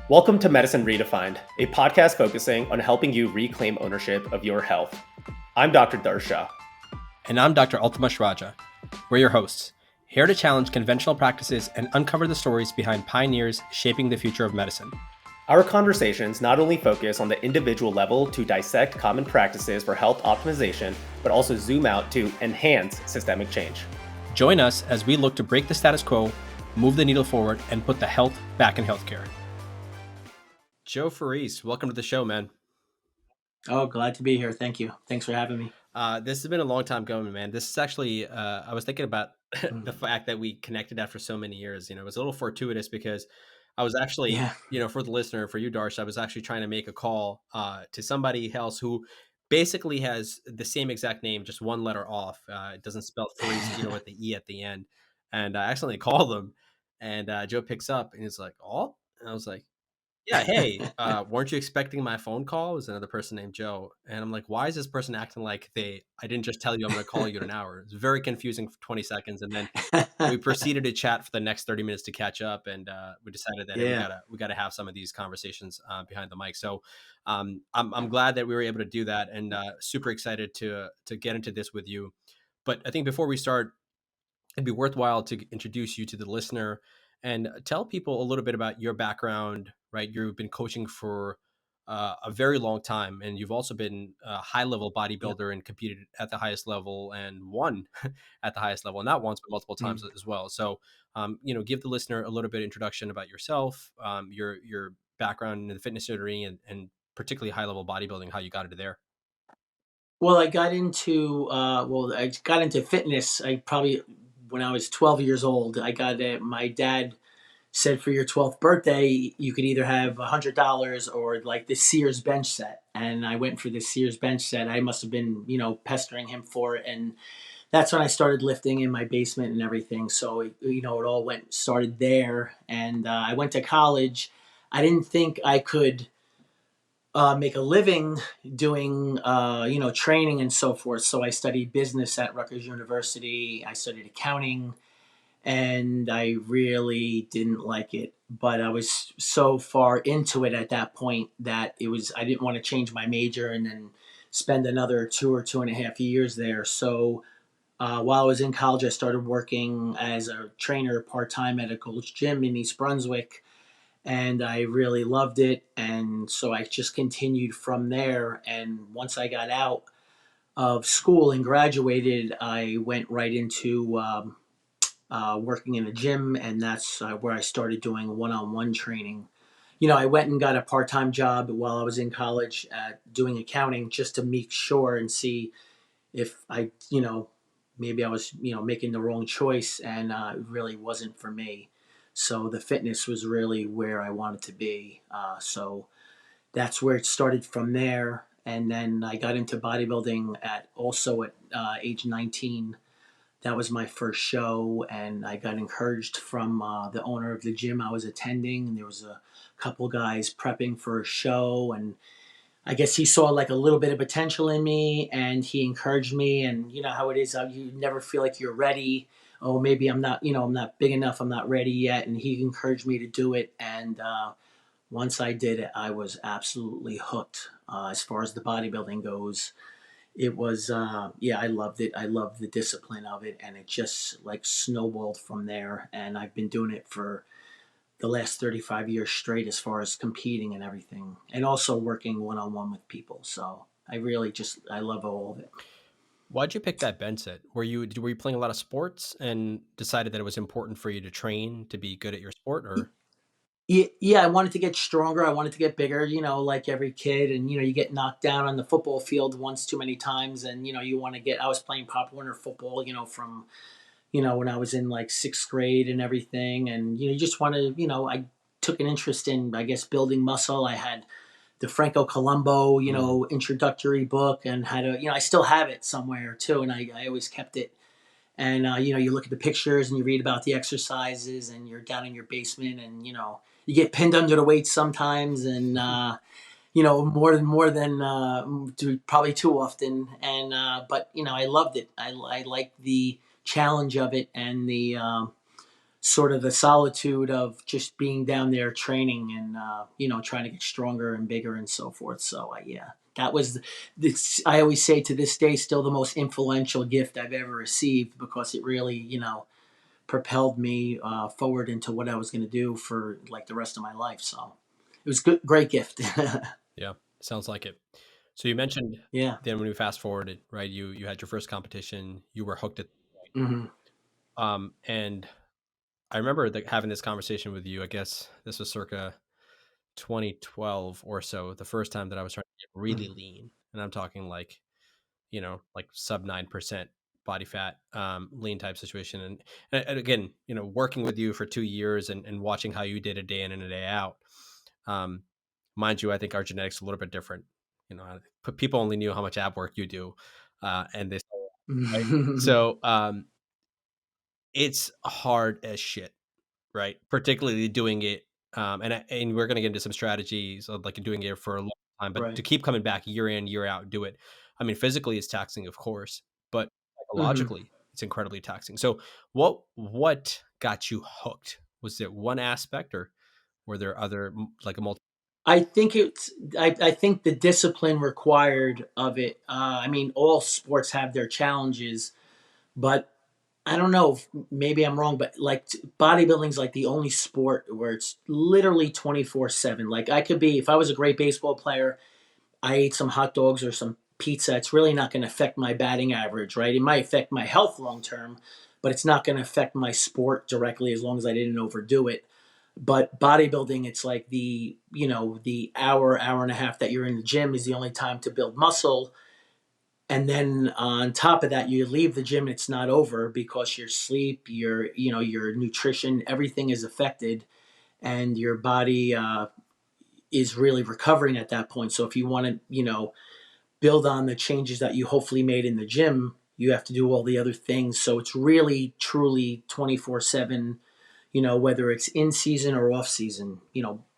Welcome to Medicine Redefined, a podcast focusing on helping you reclaim ownership of your health. I'm Dr. Darsha. And I'm Dr. Altamash Raja. We're your hosts, here to challenge conventional practices and uncover the stories behind pioneers shaping the future of medicine. Our conversations not only focus on the individual level to dissect common practices for health optimization, but also zoom out to enhance systemic change. Join us as we look to break the status quo, move the needle forward, and put the health back in healthcare. Joe Farese, welcome to the show, man. Oh, glad to be here. Thank you. Thanks for having me. This has been a long time coming, man. This is actually, I was thinking about the fact that we connected after so many years. You know, it was a little fortuitous because I was actually, for the listener, for you, Darsh, I was actually trying to make a call to somebody else who basically has the same exact name, just one letter off. It doesn't spell Farese, with the E at the end. And I accidentally called him, and Joe picks up, and he's like, "Oh," and I was like, "Yeah, hey, weren't you expecting my phone call?" It was another person named Joe. And I'm like, why is this person acting like I didn't just tell you I'm going to call you in an hour? It's very confusing for 20 seconds. And then we proceeded to chat for the next 30 minutes to catch up. And we decided that we got to have some of these conversations behind the mic. So I'm glad that we were able to do that, and super excited to get into this with you. But I think before we start, it'd be worthwhile to introduce you to the listener and tell people a little bit about your background, right? You've been coaching for a very long time, and you've also been a high-level bodybuilder and competed at the highest level and won at the highest level, not once, but multiple times as well. So, give the listener a little bit of introduction about yourself, your background in the fitness industry, and particularly high-level bodybuilding, how you got into there. Well, I got into fitness. When I was 12 years old, my dad said for your 12th birthday, you could either have $100 or like the Sears bench set. And I went for the Sears bench set. I must have been, pestering him for it. And that's when I started lifting in my basement and everything. So, it all started there. And I went to college. I didn't think I could make a living doing, training and so forth. So I studied business at Rutgers University. I studied accounting, and I really didn't like it. But I was so far into it at that point that I didn't want to change my major and then spend another 2.5 years there. So while I was in college, I started working as a trainer part-time at a Gold's Gym in East Brunswick. And I really loved it. And so I just continued from there. And once I got out of school and graduated, I went right into working in a gym. And that's where I started doing one-on-one training. I went and got a part-time job while I was in college doing accounting just to make sure and see if maybe I was, making the wrong choice, and it really wasn't for me. So the fitness was really where I wanted to be. So that's where it started from there. And then I got into bodybuilding at age 19. That was my first show, and I got encouraged from the owner of the gym I was attending. And there was a couple guys prepping for a show, and I guess he saw like a little bit of potential in me, and he encouraged me. And you know how it is, you never feel like you're ready. Oh, maybe I'm not big enough. I'm not ready yet. And he encouraged me to do it. And once I did it, I was absolutely hooked. As far as the bodybuilding goes, it was, I loved it. I loved the discipline of it. And it just like snowballed from there. And I've been doing it for the last 35 years straight as far as competing and everything, and also working one-on-one with people. So I love all of it. Why'd you pick that bench set? Were you playing a lot of sports and decided that it was important for you to train to be good at your sport, or? Yeah, I wanted to get stronger. I wanted to get bigger, like every kid. And, you get knocked down on the football field once too many times. And, you want to I was playing Pop Warner football, from, when I was in like 6th grade and everything. And, you just want to, I took an interest in, I guess, building muscle. I had the Franco Colombo, introductory book, and had I still have it somewhere too. And I always kept it. And, you look at the pictures and you read about the exercises, and you're down in your basement, and, you get pinned under the weights sometimes, and, more than probably too often. And, but, I loved it. I liked the challenge of it, and the sort of the solitude of just being down there training and trying to get stronger and bigger and so forth. So yeah, that was this. I always say to this day, still the most influential gift I've ever received because it really propelled me forward into what I was going to do for like the rest of my life. So it was good, great gift. Yeah, sounds like it. So you mentioned Yeah. then when we fast forwarded, right? You had your first competition. You were hooked at, Hmm. and I remember having this conversation with you. I guess this was circa 2012 or so. The first time that I was trying to get really lean, and I'm talking like like sub 9% body fat, lean type situation. And again, working with you for 2 years and watching how you did a day in and a day out. Um, mind you, I think our genetics are a little bit different. People only knew how much ab work you do, and this. Right? So it's hard as shit, right? Particularly doing it, and we're going to get into some strategies of like doing it for a long time, but to Right. keep coming back year in year out, do it. I mean, physically it's taxing, of course, but Hmm. psychologically it's incredibly taxing. So what got you hooked? Was it one aspect, or were there other like a multi? I think I think the discipline required of it. I mean, all sports have their challenges, but I don't know. Maybe I'm wrong, but like bodybuilding's like the only sport where it's literally 24/7. Like I could be, if I was a great baseball player, I ate some hot dogs or some pizza. It's really not going to affect my batting average, right? It might affect my health long term, but it's not going to affect my sport directly as long as I didn't overdo it. But bodybuilding, it's like the hour and a half that you're in the gym is the only time to build muscle. And then on top of that, you leave the gym and it's not over because your sleep, your nutrition, everything is affected, and your body is really recovering at that point. So if you want to, build on the changes that you hopefully made in the gym, you have to do all the other things. So it's really truly 24/7, whether it's in season or off season.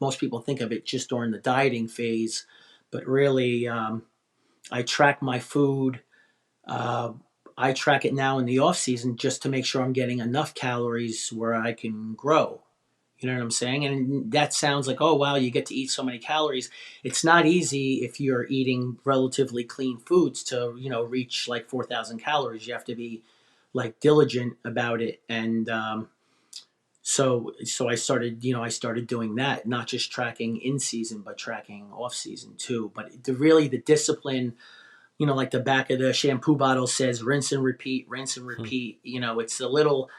Most people think of it just during the dieting phase, but really, I track my food. Uh, I track it now in the off season just to make sure I'm getting enough calories where I can grow. You know what I'm saying? And that sounds like, oh, wow, you get to eat so many calories. It's not easy if you're eating relatively clean foods to, reach like 4,000 calories. You have to be like diligent about it. And so I started doing that, not just tracking in season, but tracking off season too. But the discipline, like the back of the shampoo bottle says, rinse and repeat, rinse and Hmm. repeat. It's a little,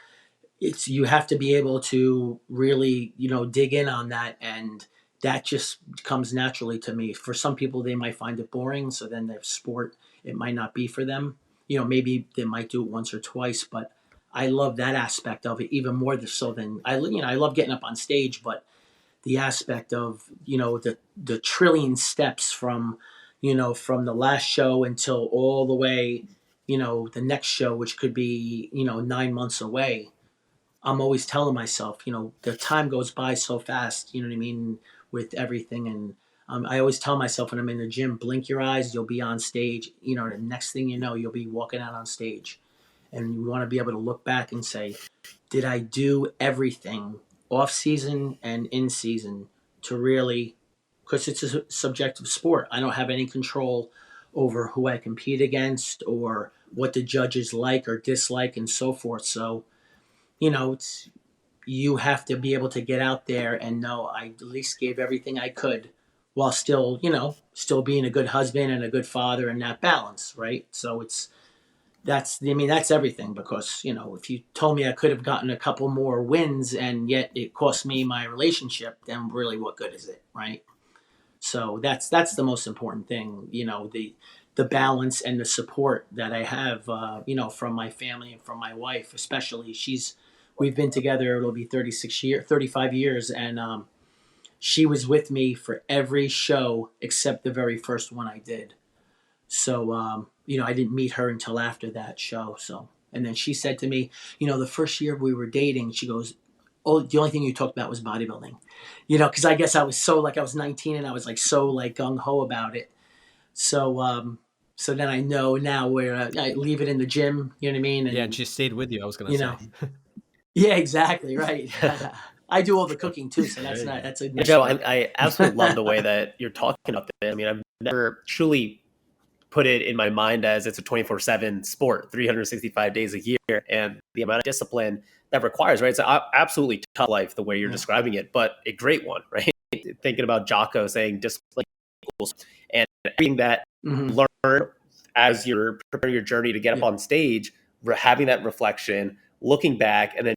it's you have to be able to really dig in on that, and that just comes naturally to me. For some people they might find it boring, so then their sport, it might not be for them. Maybe they might do it once or twice, but I love that aspect of it even more so than I love getting up on stage, but the aspect of the trillion steps from the last show until all the way the next show, which could be 9 months away. I'm always telling myself, the time goes by so fast, you know what I mean, with everything. And I always tell myself when I'm in the gym, blink your eyes, you'll be on stage. The next thing you know, you'll be walking out on stage. And you want to be able to look back and say, did I do everything off season and in season to really, because it's a subjective sport. I don't have any control over who I compete against or what the judges like or dislike and so forth. So, it's you have to be able to get out there and know I at least gave everything I could while still, still being a good husband and a good father and that balance, right? So that's everything because, if you told me I could have gotten a couple more wins and yet it cost me my relationship, then really what good is it, right? So that's the most important thing, the balance and the support that I have, from my family and from my wife, especially. We've been together. It'll be 35 years, and she was with me for every show except the very first one I did. So I didn't meet her until after that show. So and then she said to me, the first year we were dating, she goes, oh, the only thing you talked about was bodybuilding, because I guess I was 19 and I was like so like gung ho about it. So so then I know now where I leave it in the gym. You know what I mean? Yeah, and And she stayed with you. I was gonna you say. know, Yeah, exactly. Right. I do all the cooking too, so There you go. that's a Yeah, niche Joe, sport. I absolutely love the way that you're talking about this. I mean, I've never truly put it in my mind as it's a 24/7 sport, 365 days a year, and the amount of discipline that requires, right? It's an absolutely tough life the way you're Yeah. describing it, but a great one, right? Thinking about Jocko saying discipline equals, and everything that Hmm. you learn as you're preparing your journey to get up Yeah. on stage, having that reflection, looking back, and then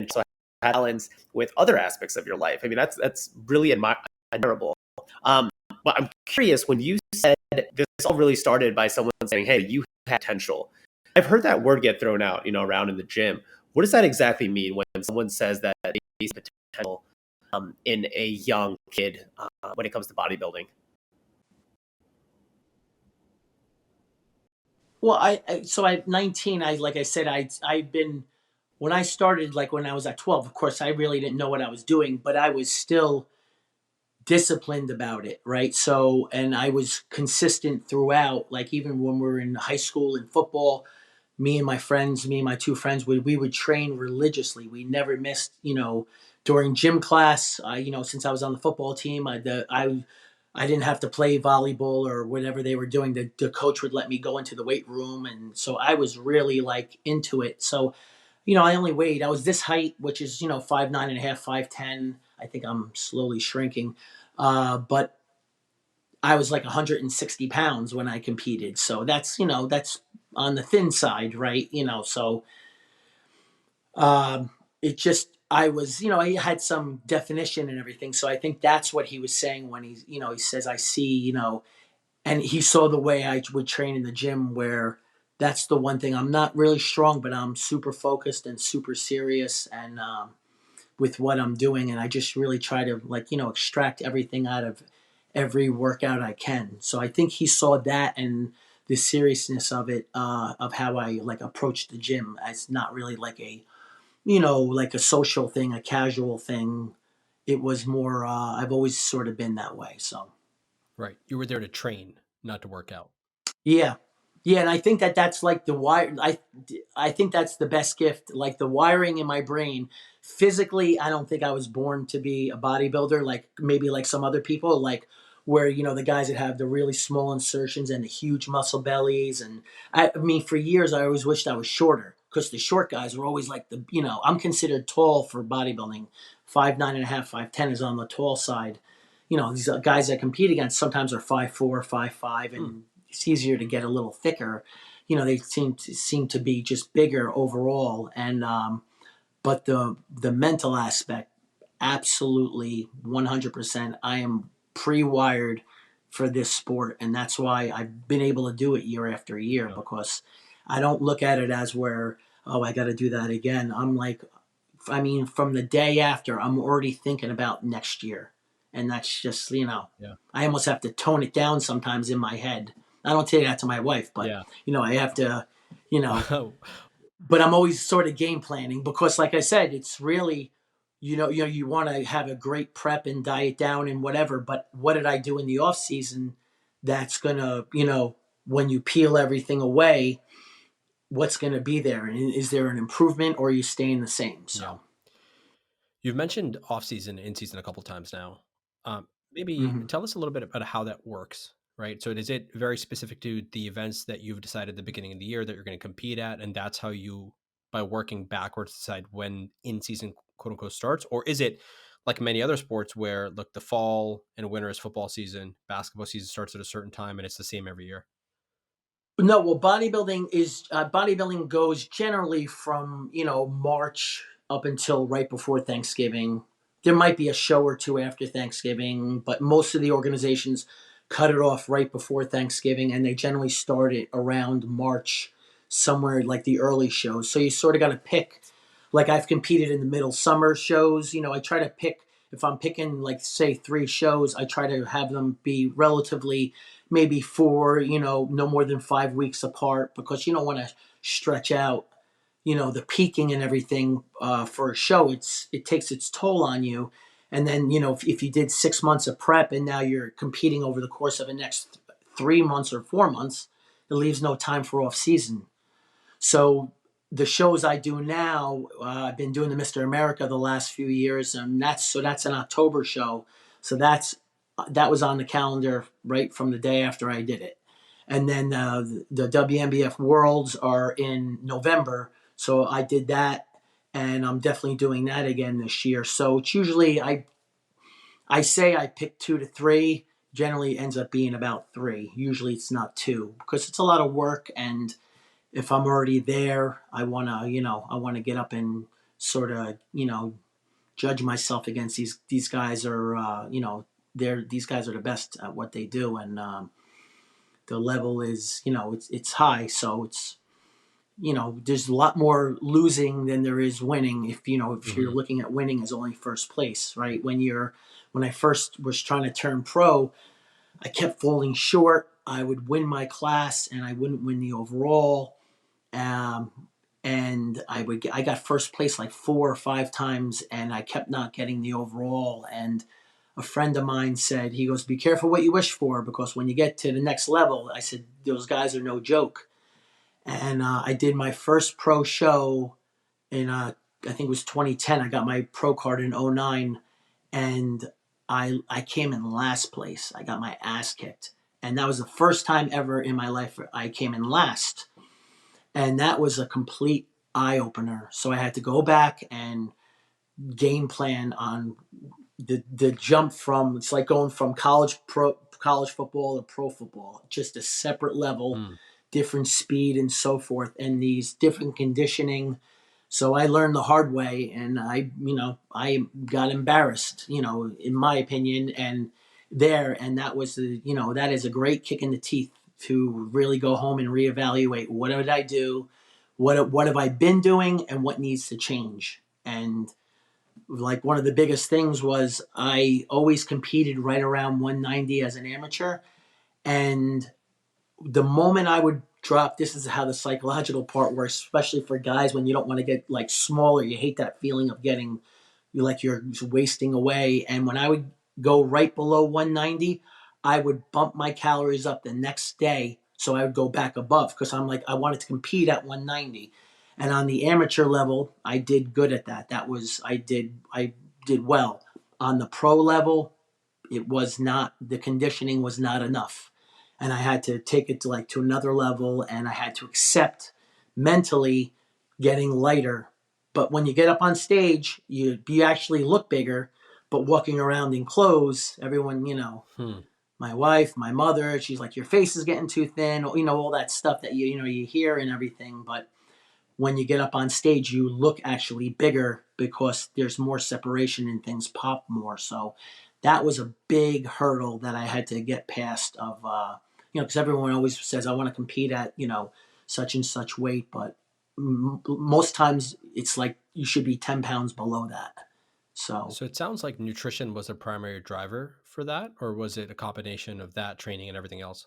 also balance with other aspects of your life. I mean, that's really admirable. Um, but I'm curious, when you said this all really started by someone saying, "Hey, you have potential." I've heard that word get thrown out, around in the gym. What does that exactly mean when someone says that they see potential in a young kid when it comes to bodybuilding? Well, so at 19, like I said, I've been when I started, like when I was at 12. Of course, I really didn't know what I was doing, but I was still disciplined about it, right? So, and I was consistent throughout. Like even when we were in high school and football, me and my two friends, we would train religiously. We never missed, during gym class. Since I was on the football team, I didn't have to play volleyball or whatever they were doing. The coach would let me go into the weight room, and so I was really like into it. So, I only weighed. I was this height, which is 5'9.5", 5'10". I think I'm slowly shrinking, but I was like 160 pounds when I competed. So that's on the thin side, right? So um, it just I was I had some definition and everything. So I think that's what he was saying when he says I see and he saw the way I would train in the gym where that's the one thing I'm not really strong, but I'm super focused and super serious and with what I'm doing, and I just really try to extract everything out of every workout I can. So I think he saw that and the seriousness of it, of how I like approach the gym as not really like a like a social thing, a casual thing. It was more. I've always sort of been that way. So. Right. You were there to train, not to work out. Yeah. Yeah, and I think that's like the wire. I think that's the best gift. Like the wiring in my brain. Physically, I don't think I was born to be a bodybuilder. Like maybe like some other people, like where the guys that have the really small insertions and the huge muscle bellies. And I mean, for years I always wished I was shorter because the short guys were always like I'm considered tall for bodybuilding. 5'9.5", 5'10" is on the tall side. These guys I compete against sometimes are 5'4", 5'5", Hmm. and it's easier to get a little thicker. They seem to be just bigger overall, and but the mental aspect, absolutely 100%. I am pre-wired for this sport, and that's why I've been able to do it year after year Yeah. because I don't look at it as where I got to do that again. I'm like, I mean, from the day after, I'm already thinking about next year. And that's just, Yeah. I almost have to tone it down sometimes in my head. I don't say that to my wife, but, Yeah. I have to, you know, Wow. but I'm always sort of game planning because, like I said, it's really, you want to have a great prep and diet down and whatever. But what did I do in the off season that's going to, when you peel everything away, what's going to be there? And is there an improvement or are you staying the same? Yeah. So, You've mentioned off season, in season a couple times now. Maybe mhm. tell us a little bit about how that works, right? So is it very specific to the events that you've decided at the beginning of the year that you're going to compete at, and that's how you, by working backwards, decide when in season quote unquote starts, or is it like many other sports where look the fall and winter is football season, basketball season starts at a certain time, and it's the same every year? No, well, bodybuilding goes generally from March up until right before Thanksgiving. There might be a show or two after Thanksgiving, but most of the organizations cut it off right before Thanksgiving, and they generally start it around March, somewhere like the early shows. So you sort of got to pick. Like I've competed in the middle summer shows. I try to pick if I'm picking like say 3 shows, I try to have them be relatively maybe 4, no more than 5 weeks apart because you don't want to stretch out, the peaking and everything for a show. It takes its toll on you. And then, if you did 6 months of prep and now you're competing over the course of the next 3 months or 4 months, it leaves no time for off season. So the shows I do now, I've been doing the Mr. America the last few years, and that's an October show. So that was on the calendar right from the day after I did it. And then the WNBF Worlds are in November, so I did that, and I'm definitely doing that again this year. So it's usually I say I pick 2 to 3. Generally, it ends up being about 3. Usually, it's not 2 because it's a lot of work, and if I'm already there, I want to get up and sort of, judge myself against these guys are, these guys are the best at what they do, and the level is, it's high, so it's, there's a lot more losing than there is winning. If you're looking at winning as only first place, right? When I first was trying to turn pro, I kept falling short. I would win my class and I wouldn't win the overall. Um, and I got first place like 4 or 5 times, and I kept not getting the overall. And a friend of mine said, he goes, "Be careful what you wish for, because when you get to the next level," I said, "those guys are no joke." And I did my first pro show in I think it was 2010. I got my pro card in '09, and I came in last place. I got my ass kicked, and that was the first time ever in my life I came in last. And that was a complete eye opener. So I had to go back and game plan on the jump from, it's like going from college football to pro football, just a separate level, different speed and so forth, and these different conditioning. So I learned the hard way, and I got embarrassed, in my opinion, and that was that is a great kick in the teeth to really go home and reevaluate, what did I do, what have I been doing, and what needs to change. And like one of the biggest things was I always competed right around 190 as an amateur, and the moment I would drop, this is how the psychological part works, especially for guys when you don't want to get like smaller. You hate that feeling of getting like you're wasting away. And when I would go right below 190, I would bump my calories up the next day. So I would go back above because I'm like, I wanted to compete at 190. And on the amateur level, I did good at that. I did well. On the pro level, it was not, the conditioning was not enough, and I had to take it to another level, and I had to accept mentally getting lighter. But when you get up on stage, you actually look bigger, but walking around in clothes, everyone, my wife, my mother, she's like, "Your face is getting too thin," all that stuff that you hear and everything. But when you get up on stage, you look actually bigger because there's more separation and things pop more. So that was a big hurdle that I had to get past of, because everyone always says, I want to compete at, such and such weight. But most times it's like you should be 10 pounds below that. So it sounds like nutrition was a primary driver for that, or was it a combination of that training and everything else?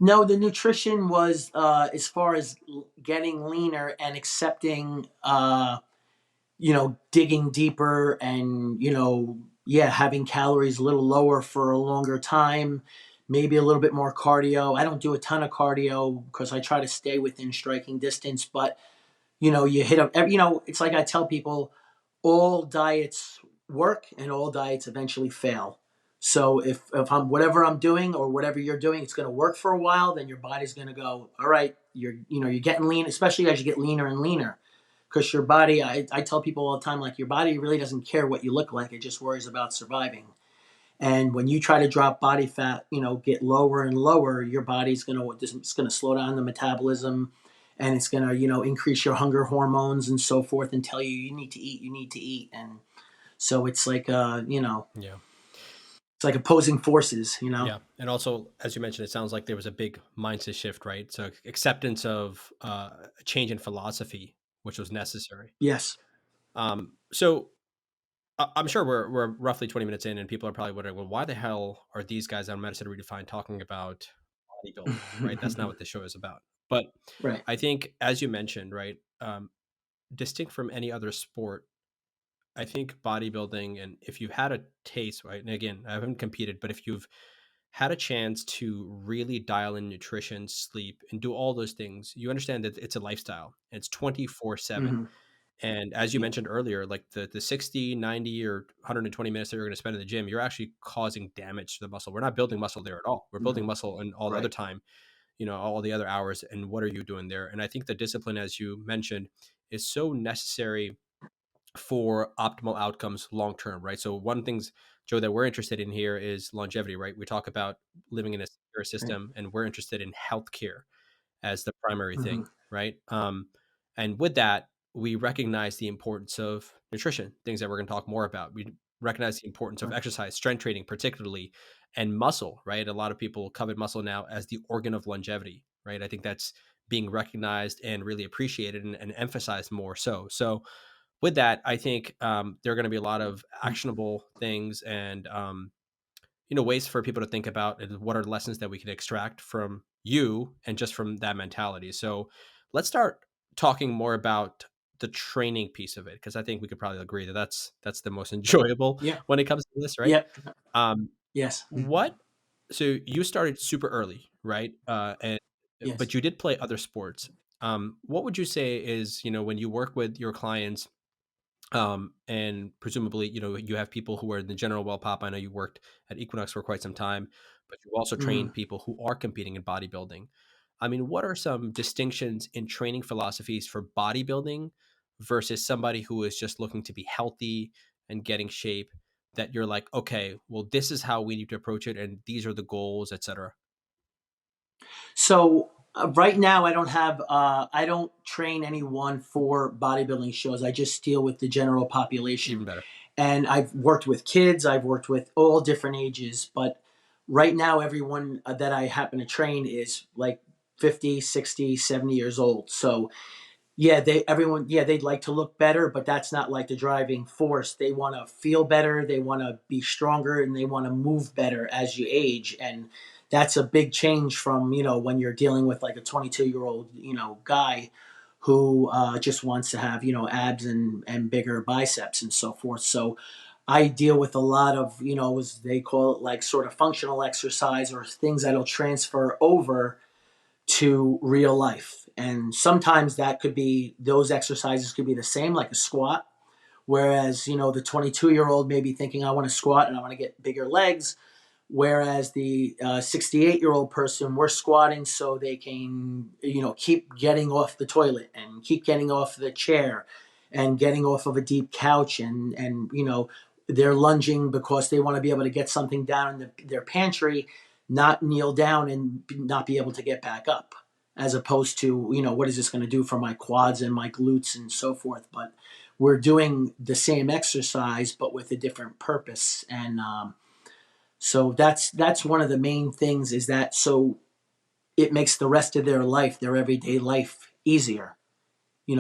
no, the nutrition was, as far as getting leaner and accepting, digging deeper and, yeah, having calories a little lower for a longer time, maybe a little bit more cardio. I don't do a ton of cardio because I try to stay within striking distance, but you hit up, it's like I tell people, all diets work and all diets eventually fail. So if I'm, whatever I'm doing or whatever you're doing, it's going to work for a while, then your body's going to go, all right, you're getting lean, especially as you get leaner and leaner, because your body, I tell people all the time, like, your body really doesn't care what you look like. It just worries about surviving. And when you try to drop body fat, get lower and lower, your body's it's going to slow down the metabolism, and it's going to, increase your hunger hormones and so forth, and tell you, you need to eat, you need to eat. And so it's like, Yeah. it's like opposing forces. Yeah. And also, as you mentioned, it sounds like there was a big mindset shift, right? So acceptance of a change in philosophy, which was necessary. Yes. So I'm sure we're roughly 20 minutes in, and people are probably wondering, well, why the hell are these guys on Medicine Redefined talking about bodybuilding, right? That's not what the show is about. But Right. I think, as you mentioned, right, distinct from any other sport, I think bodybuilding, and if you've had a taste, right, and again, I haven't competed, but if you've had a chance to really dial in nutrition, sleep, and do all those things, you understand that it's a lifestyle. It's 24/7. Hmm. And as you Yeah. mentioned earlier, like the 60, 90, or 120 minutes that you're going to spend in the gym, you're actually causing damage to the muscle. We're not building muscle there at all. We're building Hmm. muscle in all the other Right. time, all the other hours. And what are you doing there? And I think the discipline, as you mentioned, is so necessary for optimal outcomes long term, right? So one things, Joe, that we're interested in here is longevity, right? We talk about living in a secure Right. system, and we're interested in healthcare as the primary Hmm. thing, right? And with that, we recognize the importance of nutrition, things that we're going to talk more about. We recognize the importance of Right. exercise, strength training, particularly, and muscle, right? A lot of people covet muscle now as the organ of longevity, right? I think that's being recognized and really appreciated and emphasized more so. So, with that, I think there are going to be a lot of actionable things and ways for people to think about, and what are lessons that we can extract from you and just from that mentality. So let's start talking more about the training piece of it, because I think we could probably agree that that's the most enjoyable Yeah. when it comes to this, right? Yep. Um, Yes. what so you started super early, right? And Yes. but you did play other sports. What would you say is, when you work with your clients, and presumably, you have people who are in the general well pop. I know you worked at Equinox for quite some time, but you also train Hmm. people who are competing in bodybuilding. I mean, what are some distinctions in training philosophies for bodybuilding versus somebody who is just looking to be healthy and getting shape, that you're like, okay, well, this is how we need to approach it, and these are the goals, etc. So right now, I don't train anyone for bodybuilding shows. I just deal with the general Even population. better. And I've worked with kids, I've worked with all different ages, but right now, everyone that I happen to train is like 50, 60, 70 years old. So yeah, they'd like to look better, but that's not like the driving force. They want to feel better, they want to be stronger, and they want to move better as you age. And that's a big change from, when you're dealing with like a 22-year-old, guy who just wants to have, abs and bigger biceps and so forth. So I deal with a lot of, as they call it, like sort of functional exercise or things that'll transfer over to real life. And sometimes those exercises could be the same, like a squat. Whereas, the 22-year-old may be thinking, I want to squat and I want to get bigger legs. Whereas the 68-year-old person, we're squatting so they can, keep getting off the toilet and keep getting off the chair and getting off of a deep couch. And they're lunging because they want to be able to get something down in their pantry, not kneel down and not be able to get back up, as opposed to, what is this going to do for my quads and my glutes and so forth. But we're doing the same exercise, but with a different purpose. And so that's one of the main things, is that so it makes the rest of their life, their everyday life, easier.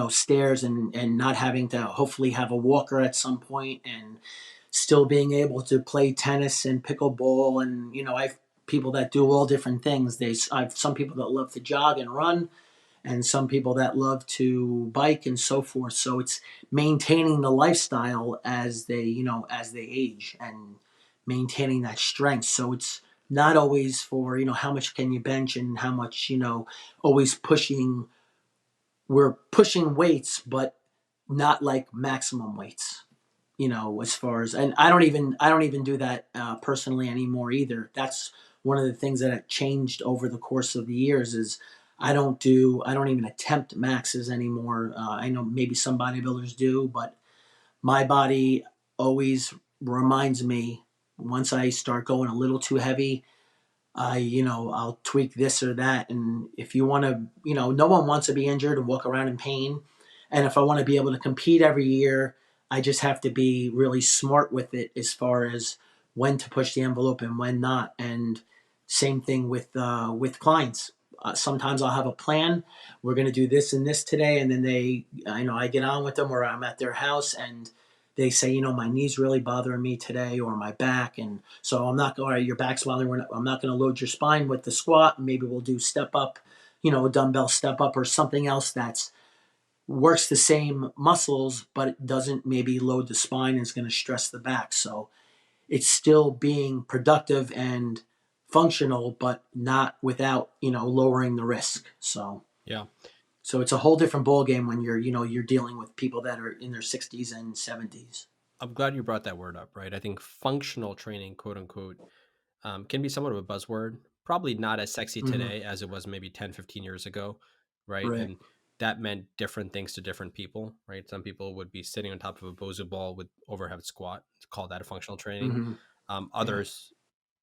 Stairs and not having to hopefully have a walker at some point, and still being able to play tennis and pickleball. And I've people that do all different things. I've some people that love to jog and run, and some people that love to bike and so forth. So it's maintaining the lifestyle as they age, and maintaining that strength. So it's not always for, how much can you bench and how much, always pushing. We're pushing weights, but not like maximum weights, as far as. And I don't even do that personally anymore either. That's one of the things that have changed over the course of the years. Is I don't even attempt maxes anymore. I know maybe some bodybuilders do, but my body always reminds me, once I start going a little too heavy, I'll tweak this or that. And if you want to, no one wants to be injured and walk around in pain. And if I want to be able to compete every year, I just have to be really smart with it, as far as when to push the envelope and when not. And same thing with clients. Sometimes I'll have a plan. We're going to do this and this today, and then I get on with them, or I'm at their house and they say, my knee's really bothering me today, or my back, and so I'm not going. All right, your back's bothering. I'm not going to load your spine with the squat. Maybe we'll do step up, a dumbbell step up or something else that's works the same muscles, but it doesn't maybe load the spine and is going to stress the back. So it's still being productive and functional, but not without, lowering the risk. Yeah. So it's a whole different ball game when you're dealing with people that are in their 60s and 70s. I'm glad you brought that word up, right? I think functional training, quote unquote, can be somewhat of a buzzword, probably not as sexy Mm-hmm. today as it was maybe 10, 15 years ago, right? Right. And that meant different things to different people, right? Some people would be sitting on top of a Bosu ball with overhead squat, call that a functional training. Mm-hmm. Yeah. Others,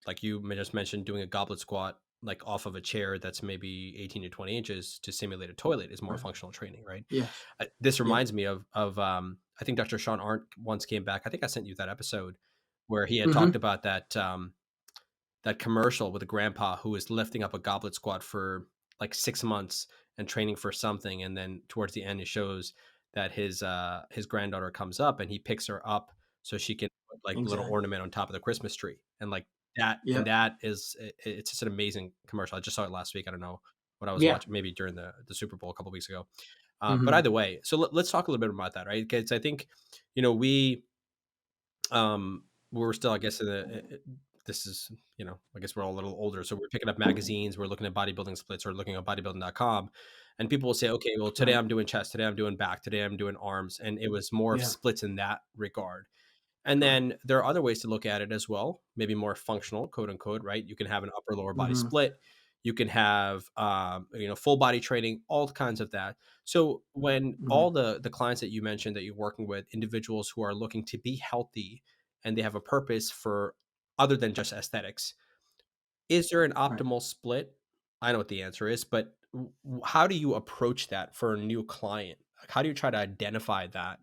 like you just mentioned, doing a goblet squat like off of a chair that's maybe 18 to 20 inches to simulate a toilet is more Right. functional training, right? Yes. This Yeah. reminds me of I think Dr. Sean Arndt once came back. I think I sent you that episode where he had talked Mm-hmm. about that commercial with a grandpa who was lifting up a goblet squat for like 6 months and training for something, and then towards the end it shows that his granddaughter comes up and he picks her up so she can put like a little Exactly. ornament on top of the Christmas tree, and like that, and Yep. that is it's just an amazing commercial. I just saw it last week. I don't know what I was Yeah. watching, maybe during the Super Bowl a couple weeks ago. But Mm-hmm. either way, so let's talk a little bit about that, right? Because I think um we're still, I guess, this is, I guess we're all a little older, so we're picking up magazines, we're looking at bodybuilding splits or looking at bodybuilding.com, and people will say, okay, well, today Right. I'm doing chest, today I'm doing back, today I'm doing arms, and it was more of Yeah. splits in that regard. And Right. then there are other ways to look at it as well, maybe more functional, quote unquote, right? You can have an upper lower body Mm-hmm. split. You can have, full body training, all kinds of that. So when Mm-hmm. all the clients that you mentioned that you're working with, individuals who are looking to be healthy and they have a purpose for other than just aesthetics, is there an Right. optimal split? I know what the answer is, but how do you approach that for a new client? Like, how do you try to identify that?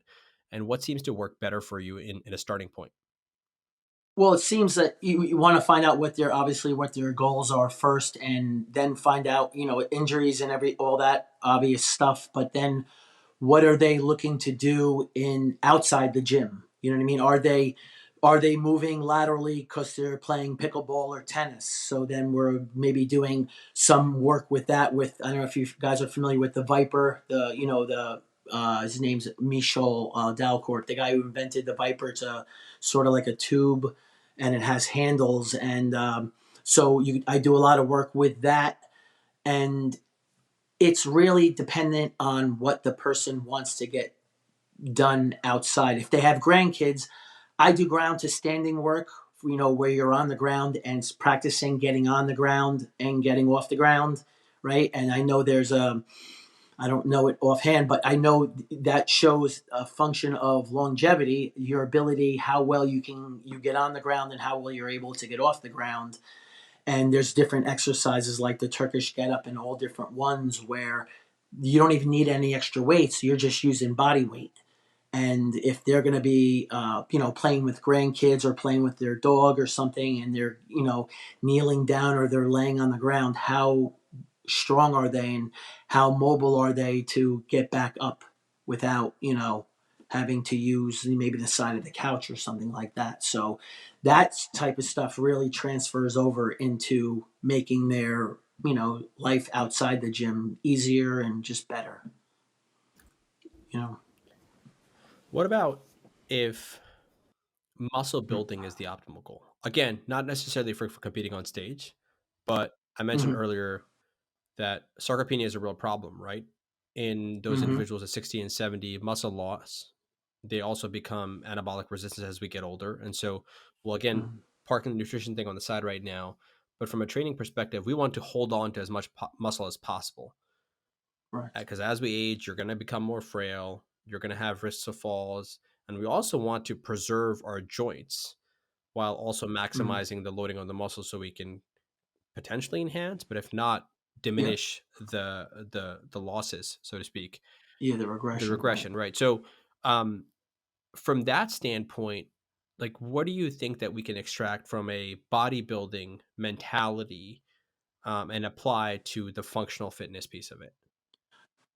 And what seems to work better for you in a starting point? Well, it seems that you want to find out what their goals are first, and then find out, injuries and all that obvious stuff. But then, what are they looking to do in outside the gym? You know what I mean? Are they moving laterally because they're playing pickleball or tennis? So then we're maybe doing some work with that. With, I don't know if you guys are familiar with the Viper, the his name's Michel Dalcourt, the guy who invented the Viper. It's a sort of like a tube, and it has handles, and I do a lot of work with that, and it's really dependent on what the person wants to get done outside. If they have grandkids, I do ground to standing work, where you're on the ground and practicing getting on the ground and getting off the ground, right? And I know I don't know it offhand, but I know that shows a function of longevity, your ability, how well you get on the ground and how well you're able to get off the ground. And there's different exercises like the Turkish get up and all different ones where you don't even need any extra weights. You're just using body weight. And if they're going to be, playing with grandkids or playing with their dog or something, and they're, kneeling down or they're laying on the ground, how strong are they and how mobile are they to get back up without, having to use maybe the side of the couch or something like that. So that type of stuff really transfers over into making their, life outside the gym easier and just better, you know. What about if muscle building is the optimal goal? Again, not necessarily for competing on stage, but I mentioned Mm-hmm. earlier that sarcopenia is a real problem, right? In those Mm-hmm. individuals at 60 and 70, muscle loss, they also become anabolic resistance as we get older. And so, well, again, Mm-hmm. parking the nutrition thing on the side right now, but from a training perspective, we want to hold on to as much muscle as possible. Right. Because as we age, you're going to become more frail, you're going to have risks of falls, and we also want to preserve our joints while also Mm-hmm. maximizing the loading on the muscle so we can potentially enhance, but if not, Yeah. diminish the losses, so to speak, Yeah. The the regression. Right. regression, right? So um from that standpoint, like, what do you think that we can extract from a bodybuilding mentality, and apply to the functional fitness piece of it?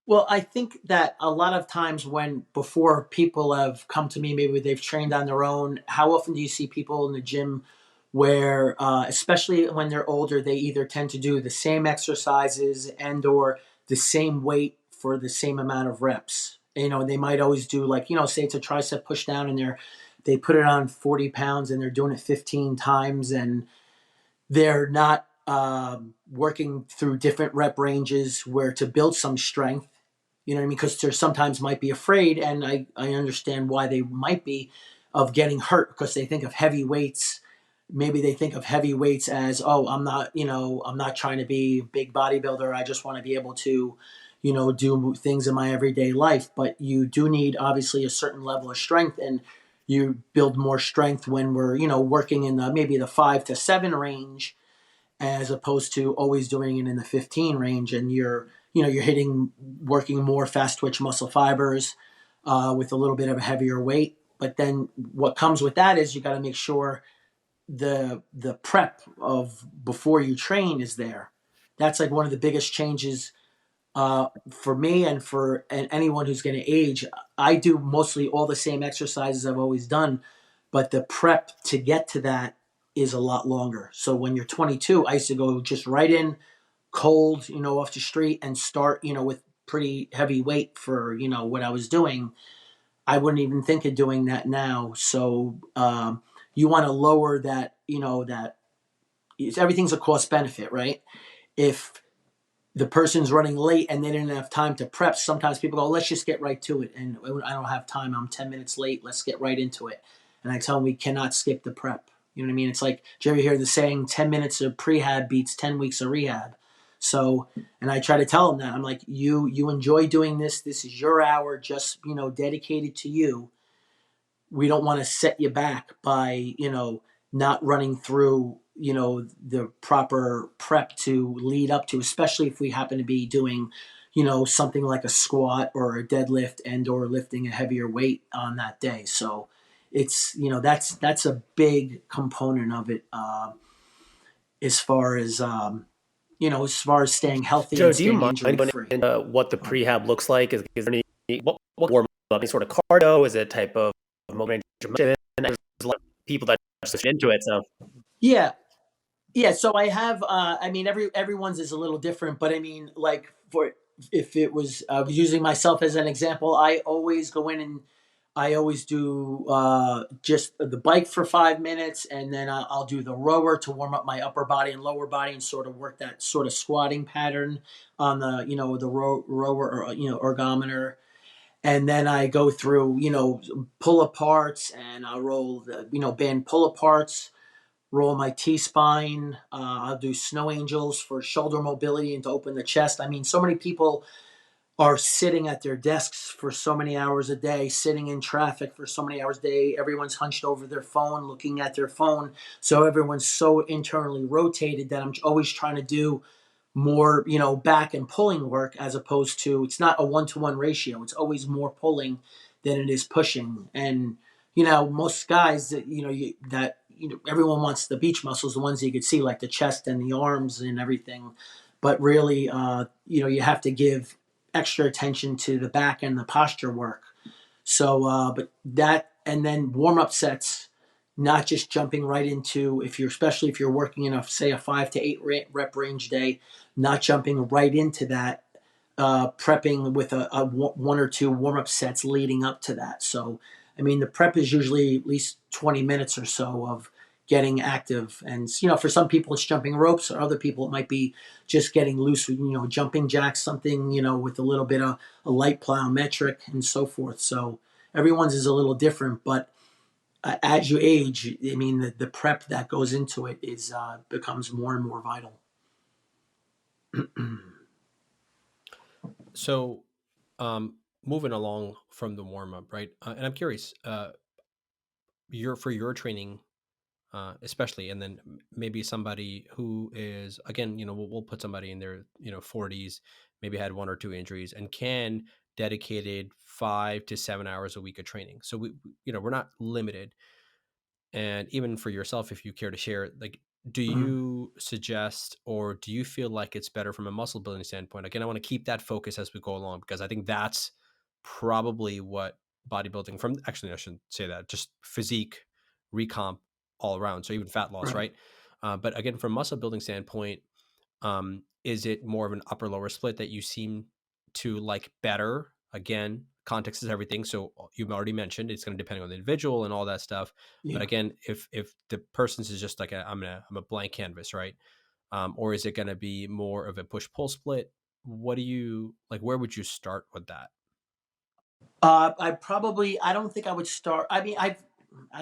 Well, I think that a lot of times when before people have come to me, maybe they've trained on their own. How often do you see people in the gym where, especially when they're older, they either tend to do the same exercises and or the same weight for the same amount of reps? They might always do, like, say it's a tricep push down, and they put it on 40 pounds and they're doing it 15 times, and they're not working through different rep ranges where to build some strength. You know what I mean? Because there sometimes might be afraid, and I understand why they might be, of getting hurt because they think of heavy weights. Maybe they think of heavy weights as, oh, I'm not, I'm not trying to be a big bodybuilder. I just want to be able to, do things in my everyday life. But you do need obviously a certain level of strength, and you build more strength when we're, working in the maybe the 5 to 7 range, as opposed to always doing it in the 15 range. And you're hitting, working more fast twitch muscle fibers with a little bit of a heavier weight. But then what comes with that is you got to make sure the prep of before you train is there. That's like one of the biggest changes for me and for anyone who's going to age. I do mostly all the same exercises I've always done, but the prep to get to that is a lot longer. So when you're 22, I used to go just right in cold, off the street, and start, with pretty heavy weight for, what I was doing. I wouldn't even think of doing that now. So you want to lower that, that everything's a cost benefit, right? If the person's running late and they didn't have time to prep, sometimes people go, let's just get right to it. And I don't have time. I'm 10 minutes late. Let's get right into it. And I tell them we cannot skip the prep. You know what I mean? It's like, do you ever hear the saying, 10 minutes of prehab beats 10 weeks of rehab? So, and I try to tell them that. I'm like, you enjoy doing this. This is your hour, just, dedicated to you. We don't want to set you back by, not running through, the proper prep to lead up to, especially if we happen to be doing, something like a squat or a deadlift and or lifting a heavier weight on that day. So it's, that's a big component of it, as far as, as far as staying healthy Joe, and do you staying mind injury going free. into what the prehab looks like? Is there any what warm up? Any sort of cardio? Is it a type of motion? There's a lot of people that just into it. So Yeah. Yeah, so I have. I mean, everyone's is a little different, but I mean, like for if it was, I was using myself as an example. I always go in and I always do just the bike for 5 minutes, and then I'll do the rower to warm up my upper body and lower body, and sort of work that sort of squatting pattern on the the rower, or ergometer. And then I go through pull aparts, and I roll the band pull aparts, roll my T-spine. I'll do snow angels for shoulder mobility and to open the chest. I mean, so many people are sitting at their desks for so many hours a day, sitting in traffic for so many hours a day. Everyone's hunched over their phone, looking at their phone. So everyone's so internally rotated that I'm always trying to do more, back and pulling work, as opposed to, it's not a 1-to-1 ratio. It's always more pulling than it is pushing. And, most guys that, everyone wants the beach muscles, the ones you could see, like the chest and the arms and everything. But really, you have to give extra attention to the back and the posture work. So, but that, and then warm up sets, not just jumping right into, if you're, especially if you're working in say a 5 to 8 rep range day, not jumping right into that, prepping with a 1 or 2 warm up sets leading up to that. So, I mean, the prep is usually at least 20 minutes or so of getting active. And, for some people it's jumping ropes, or other people it might be just getting loose with, jumping jacks, something, with a little bit of a light plyometric and so forth. So everyone's is a little different, but as you age, I mean, the prep that goes into it is becomes more and more vital. So, moving along from the warm up, right? And I'm curious, for your training, especially, and then maybe somebody who is, again, we'll put somebody in their 40s, maybe had 1 or 2 injuries, and can dedicated 5 to 7 hours a week of training. So we're not limited. And even for yourself, if you care to share, like, do you suggest, or do you feel like it's better from a muscle building standpoint? Again, I want to keep that focus as we go along, because I think that's probably what bodybuilding, from, actually, I shouldn't say that, just physique, recomp, all around. So even fat loss, right? But again, from muscle building standpoint, is it more of an upper lower split that you seem to like better? Again, context is everything. So you've already mentioned it's going to depend on the individual and all that stuff. Yeah. But again, if the person's is just like I'm a blank canvas, right? Or is it going to be more of a push-pull split? What do you like? Where would you start with that? I don't think I would start. I mean, I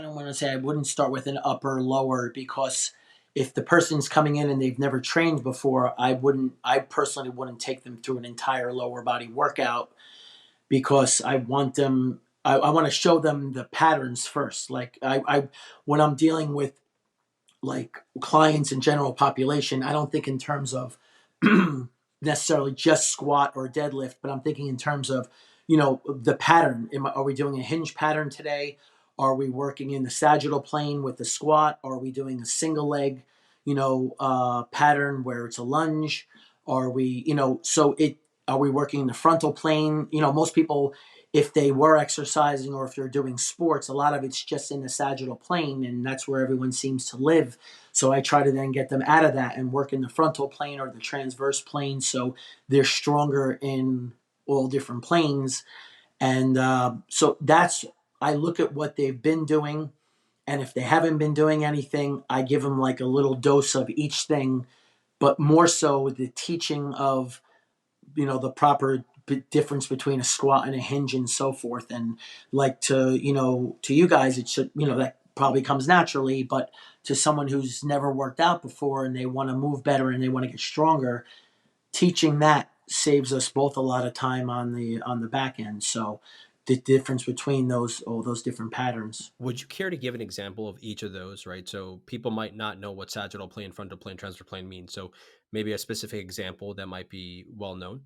don't want to say I wouldn't start with an upper lower, because if the person's coming in and they've never trained before, I personally wouldn't take them through an entire lower body workout, because I want them, I want to show them the patterns first. Like when I'm dealing with like clients and general population, I don't think in terms of necessarily just squat or deadlift, but I'm thinking in terms of, the pattern. Are we doing a hinge pattern today? Are we working in the sagittal plane with the squat? Are we doing a single leg, pattern where it's a lunge? Are we, are we working in the frontal plane? Most people, if they were exercising or if they're doing sports, a lot of it's just in the sagittal plane, and that's where everyone seems to live. So I try to then get them out of that and work in the frontal plane or the transverse plane, so they're stronger in all different planes. And so I look at what they've been doing, and if they haven't been doing anything, I give them like a little dose of each thing, but more so the teaching of, the proper difference between a squat and a hinge and so forth. And like to you guys, it should, that probably comes naturally, but to someone who's never worked out before and they want to move better and they want to get stronger, teaching that saves us both a lot of time on the back end. So the difference between all those different patterns. Would you care to give an example of each of those, right? So people might not know what sagittal plane, frontal plane, transverse plane means. So maybe a specific example that might be well known.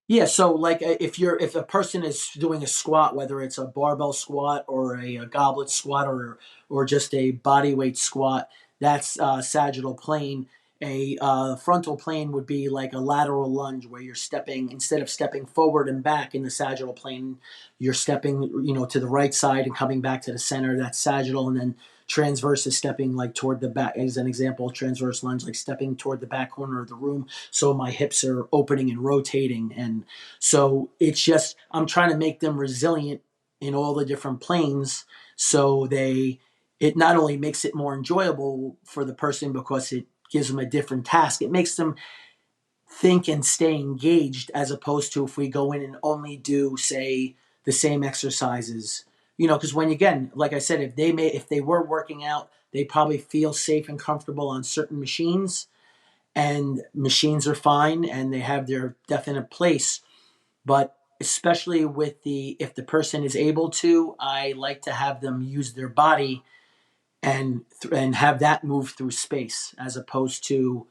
Yeah, so like if a person is doing a squat, whether it's a barbell squat or a goblet squat or just a body weight squat, that's sagittal plane. A frontal plane would be like a lateral lunge where you're stepping, instead of stepping forward and back in the sagittal plane, you're stepping, to the right side and coming back to the center. That's sagittal. And then transverse is stepping like toward the back, as an example. Transverse lunge, like stepping toward the back corner of the room, so my hips are opening and rotating. And so it's just, I'm trying to make them resilient in all the different planes, so it not only makes it more enjoyable for the person because it gives them a different task, it makes them think and stay engaged, as opposed to if we go in and only do, say, the same exercises. Because when, again, like I said, if they were working out, they probably feel safe and comfortable on certain machines, and machines are fine and they have their definite place. But especially if the person is able to, I like to have them use their body and have that move through space, as opposed to,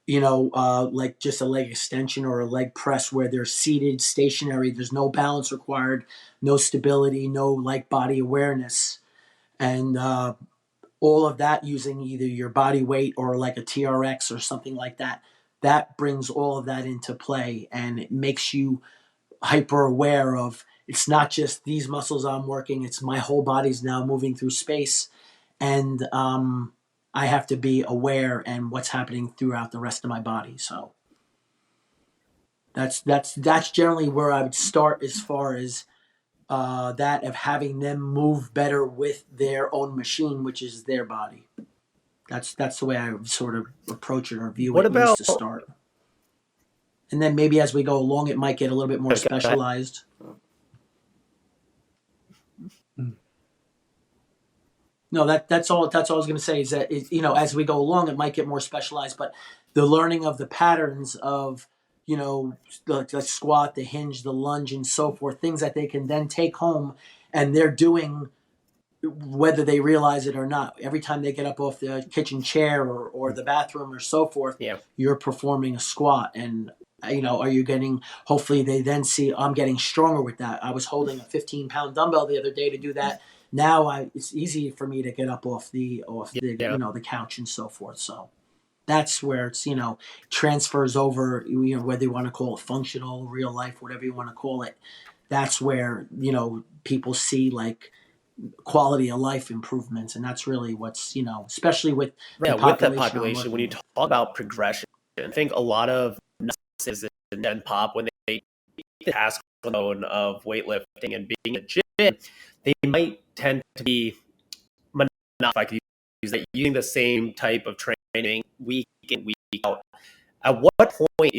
like just a leg extension or a leg press where they're seated, stationary. There's no balance required, no stability, no like body awareness. And all of that using either your body weight or like a TRX or something like that, that brings all of that into play, and it makes you hyper aware of, it's not just these muscles I'm working, it's my whole body's now moving through space. And I have to be aware and what's happening throughout the rest of my body. So that's generally where I would start, as far as that of having them move better with their own machine, which is their body. That's the way I would sort of approach it or view What it, at least about to start. And then maybe as we go along, it might get a little bit more specialized. No, that's all. That's all I was going to say, is that as we go along, it might get more specialized. But the learning of the patterns of, the squat, the hinge, the lunge, and so forth, things that they can then take home, and they're doing whether they realize it or not. Every time they get up off the kitchen chair or the bathroom or so forth, yeah? you're performing a squat. And are you getting? Hopefully, they then see, I'm getting stronger with that. I was holding a 15-pound dumbbell the other day to do that. Now it's easy for me to get up off the Yeah. the couch and so forth. So that's where it's transfers over. Whether you want to call it functional, real life, whatever you want to call it. That's where people see like quality of life improvements, and that's really what's especially with Yeah, the with that population I'm population, when you working with. talk about progression, I think a lot of nurses and pop, when they task zone of weightlifting and being a gym, they might tend to be monotonous, if I could use that, using the same type of training week in, week out. At what point,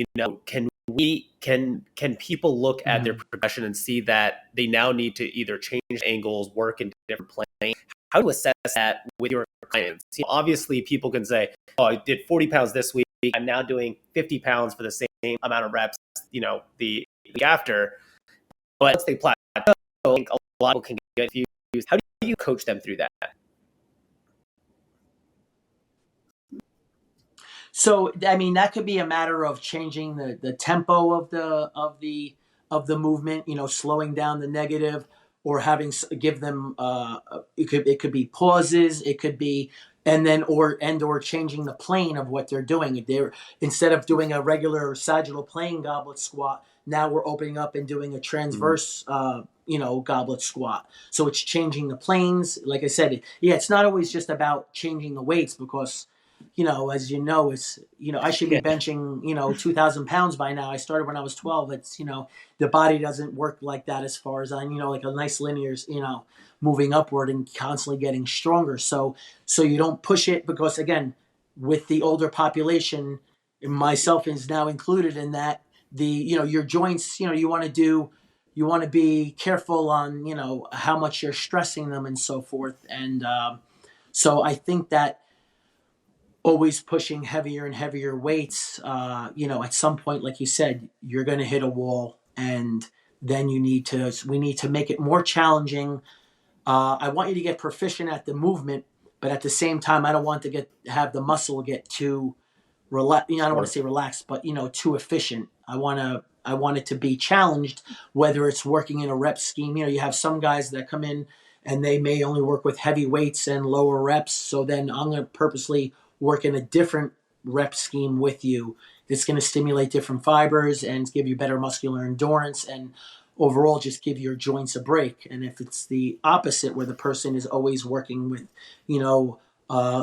can people look at their progression and see that they now need to either change angles, work in different planes? How do you assess that with your clients? Obviously, people can say, "Oh, I did 40 pounds this week. I'm now doing 50 pounds for the same amount of reps, the week after." But once they plateau, I think a lot of people can get confused. How do you coach them through that? So, I mean, that could be a matter of changing the tempo of the movement, slowing down the negative, or give them it could be pauses, it could be, and then or changing the plane of what they're doing. If they're, instead of doing a regular sagittal plane goblet squat, now we're opening up and doing a transverse goblet squat. So it's changing the planes. Like I said, it's not always just about changing the weights, because as it's, I should be benching, 2,000 pounds by now. I started when I was 12. It's, the body doesn't work like that, as far as like a nice linear, moving upward and constantly getting stronger. So you don't push it, because again, with the older population, myself is now included in that, your joints, you want to be careful on, how much you're stressing them and so forth. And so I think that always pushing heavier and heavier weights, at some point, like you said, you're going to hit a wall, and then we need to make it more challenging. I want you to get proficient at the movement, but at the same time, I don't want to have the muscle get too relaxed. I don't want to say relaxed, but too efficient. I want it to be challenged, whether it's working in a rep scheme. You have some guys that come in and they may only work with heavy weights and lower reps. So then I'm going to purposely work in a different rep scheme with you. It's going to stimulate different fibers and give you better muscular endurance, and overall just give your joints a break. And if it's the opposite, where the person is always working with,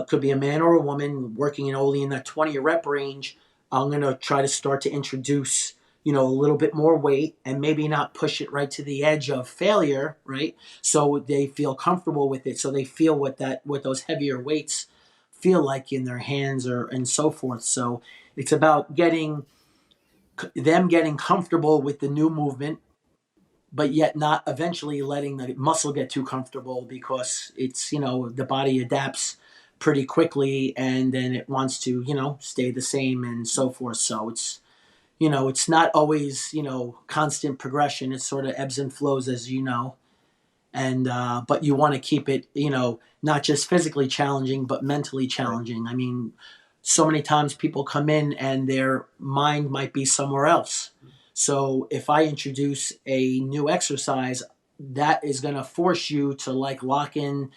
could be a man or a woman working only in that 20 rep range, I'm going to try to start to introduce, a little bit more weight, and maybe not push it right to the edge of failure, right? So they feel comfortable with it. So they feel what those heavier weights feel like in their hands, and so forth. So it's about getting comfortable with the new movement, but yet not eventually letting the muscle get too comfortable, because it's, the body adapts pretty quickly, and then it wants to, stay the same and so forth. So it's not always, constant progression. It sort of ebbs and flows, as you know. And but you want to keep it, not just physically challenging, but mentally challenging. Right. I mean, so many times people come in and their mind might be somewhere else. So if I introduce a new exercise, that is going to force you to lock in,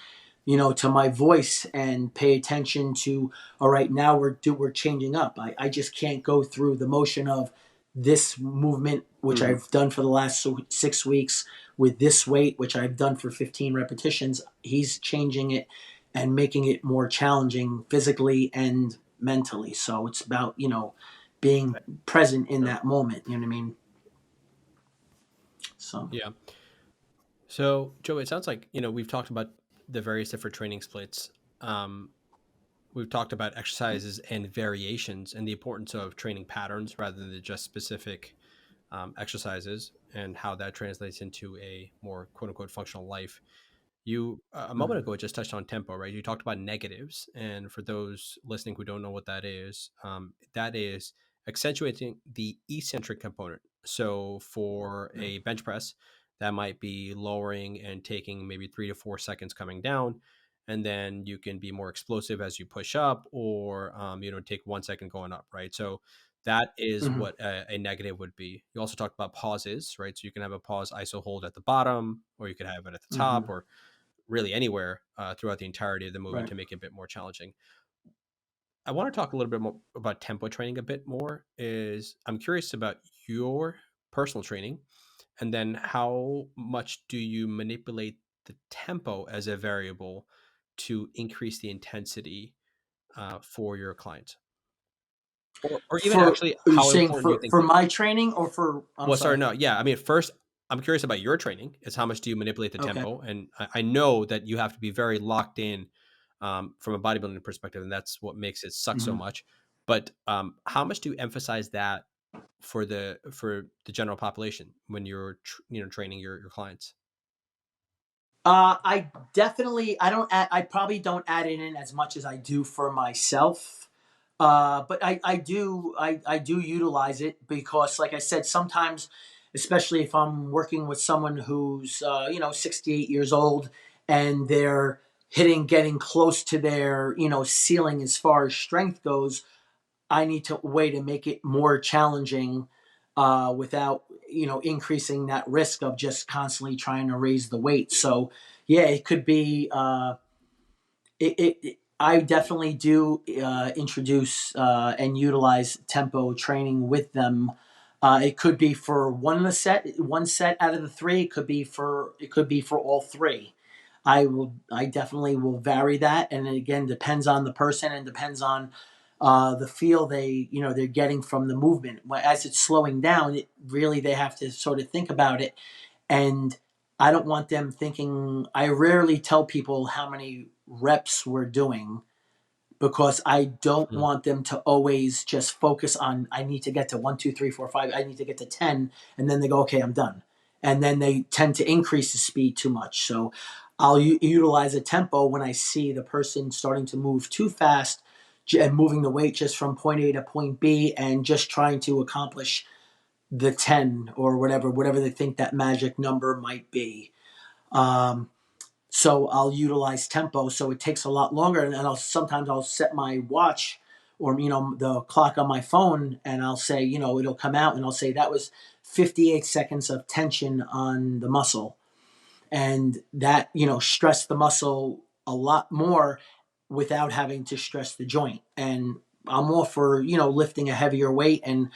to my voice, and pay attention to, all right, now we're changing up. I just can't go through the motion of this movement, which I've done for the last 6 weeks, with this weight, which I've done for 15 repetitions. He's changing it and making it more challenging physically and mentally. So it's about, being present in that moment. You know what I mean? So, yeah. So, Joe, it sounds like, we've talked about the various different training splits. We've talked about exercises and variations, and the importance of training patterns rather than just specific exercises, and how that translates into a more quote unquote functional life. You a moment ago just touched on tempo, right? You talked about negatives, and for those listening who don't know what that is accentuating the eccentric component. So for a bench press, that might be lowering and taking maybe 3 to 4 seconds coming down, and then you can be more explosive as you push up, or take 1 second going up, right? So that is what a negative would be. You also talked about pauses, right? So you can have a pause iso hold at the bottom, or you could have it at the top, or really anywhere throughout the entirety of the movement, to make it a bit more challenging. I want to talk a little bit more about tempo training a bit more. I'm curious about your personal training, and then how much do you manipulate the tempo as a variable to increase the intensity for your clients? Or even actually, how important do you think? For my training, or for? No, yeah. I mean, first, I'm curious about your training. Is how much do you manipulate the Okay. tempo? And I know that you have to be very locked in from a bodybuilding perspective, and that's what makes it suck so Mhm. much. But how much do you emphasize that for the general population when you're training your clients? I definitely, I don't add, I probably don't add it in as much as I do for myself. But I do utilize it because, like I said, sometimes, especially if I'm working with someone who's, 68 years old and they're getting close to their, ceiling as far as strength goes, I need to way to make it more challenging without increasing that risk of just constantly trying to raise the weight. So yeah, it could be. I definitely do introduce and utilize tempo training with them. It could be for one set out of the three. It could be for all three. I definitely will vary that, and it again depends on the person and depends on the feel they're getting from the movement. As it's slowing down, they have to sort of think about it, and I don't want them thinking. I rarely tell people how many reps we're doing because I don't Mhm. want them to always just focus on, I need to get to 1, 2, 3, 4, 5, I need to get to 10. And then they go, okay, I'm done. And then they tend to increase the speed too much. So I'll utilize a tempo when I see the person starting to move too fast and moving the weight just from point A to point B and just trying to accomplish the 10 or whatever they think that magic number might be. Um, so I'll utilize tempo. So it takes a lot longer, and I'll set my watch or the clock on my phone, and I'll say it'll come out, and I'll say that was 58 seconds of tension on the muscle, and that stress the muscle a lot more without having to stress the joint. And I'm all for lifting a heavier weight and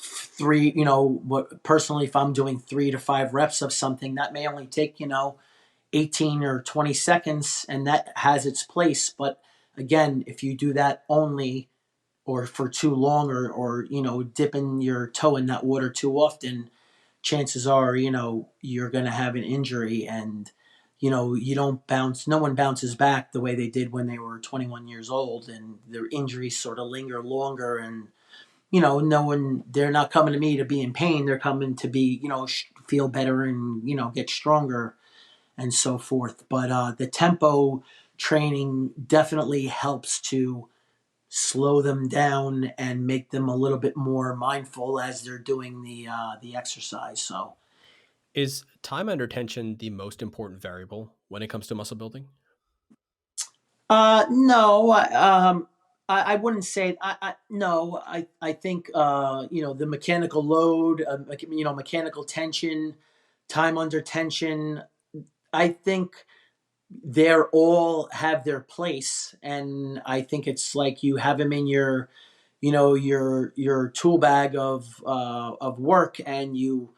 three what personally if I'm doing 3 to 5 reps of something that may only take 18 or 20 seconds, and that has its place. But again, if you do that only or for too long or dipping your toe in that water too often, chances are, you're going to have an injury and you don't bounce, no one bounces back the way they did when they were 21 years old, and their injuries sort of linger longer. And no one, they're not coming to me to be in pain, they're coming to be feel better and get stronger and so forth. But the tempo training definitely helps to slow them down and make them a little bit more mindful as they're doing the exercise. So Is time under tension the most important variable when it comes to muscle building? no, I wouldn't say no. I think the mechanical load, mechanical tension, time under tension. I think they're all have their place, and I think it's like you have them in your your tool bag of work, and you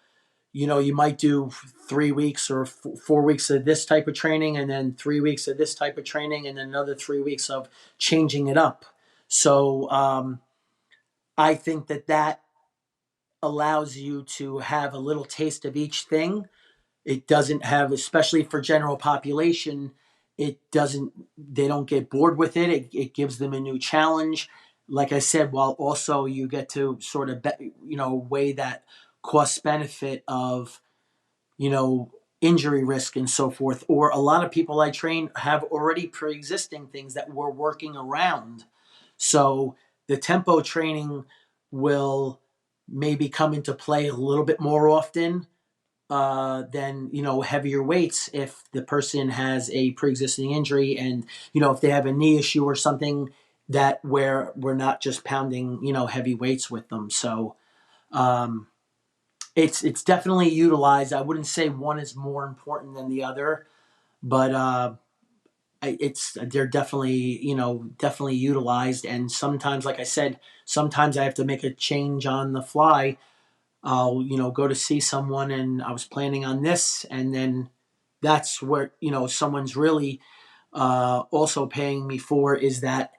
might do 3 weeks or 4 weeks of this type of training, and then 3 weeks of this type of training, and then another 3 weeks of changing it up. So I think that allows you to have a little taste of each thing. It doesn't have, especially for general population, they don't get bored with it. It gives them a new challenge. Like I said, while also you get to sort of, weigh that cost benefit of, you know, injury risk and so forth. Or a lot of people I train have already pre existing things that we're working around. So the tempo training will maybe come into play a little bit more often than heavier weights if the person has a pre-existing injury, and if they have a knee issue or something, that where we're not just pounding heavy weights with them. So um, it's definitely utilized. I wouldn't say one is more important than the other, but it's they're definitely definitely utilized. And sometimes, like I said, sometimes I have to make a change on the fly. I'll go to see someone and I was planning on this, and then that's where someone's really also paying me for, is that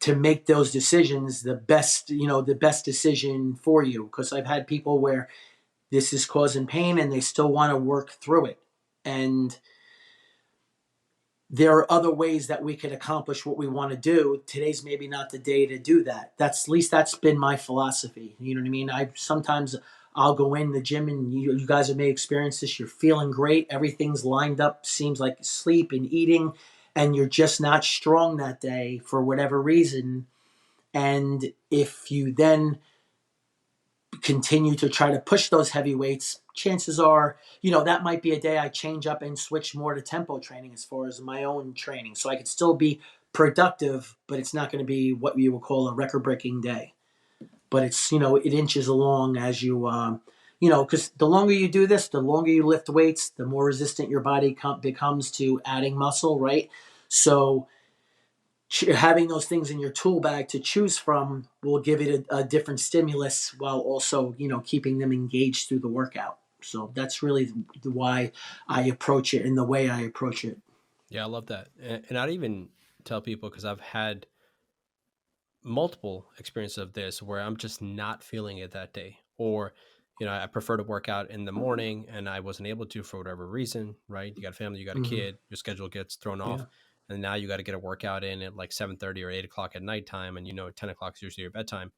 to make those decisions the best decision for you. Because I've had people where this is causing pain, and they still want to work through it. And there are other ways that we can accomplish what we want to do. Today's maybe not the day to do that. That's, at least that's been my philosophy. You know what I mean? I'll go in the gym, and you guys may experience this. You're feeling great. Everything's lined up. Seems like sleep and eating, and you're just not strong that day for whatever reason. And if you then continue to try to push those heavy weights, chances are, that might be a day I change up and switch more to tempo training as far as my own training. So I could still be productive, but it's not going to be what you would call a record breaking day. But it's, it inches along as you, because the longer you do this, the longer you lift weights, the more resistant your body becomes to adding muscle, right? So having those things in your tool bag to choose from will give it a different stimulus, while also, keeping them engaged through the workout. So that's really why I approach it and the way I approach it. Yeah, I love that. And I'd even tell people, because I've had multiple experiences of this where I'm just not feeling it that day, or I prefer to work out in the morning and I wasn't able to for whatever reason, right? You got a family, you got a kid, your schedule gets thrown off, and now you got to get a workout in at like 7:30 or 8 o'clock at nighttime, and 10 o'clock is usually your bedtime.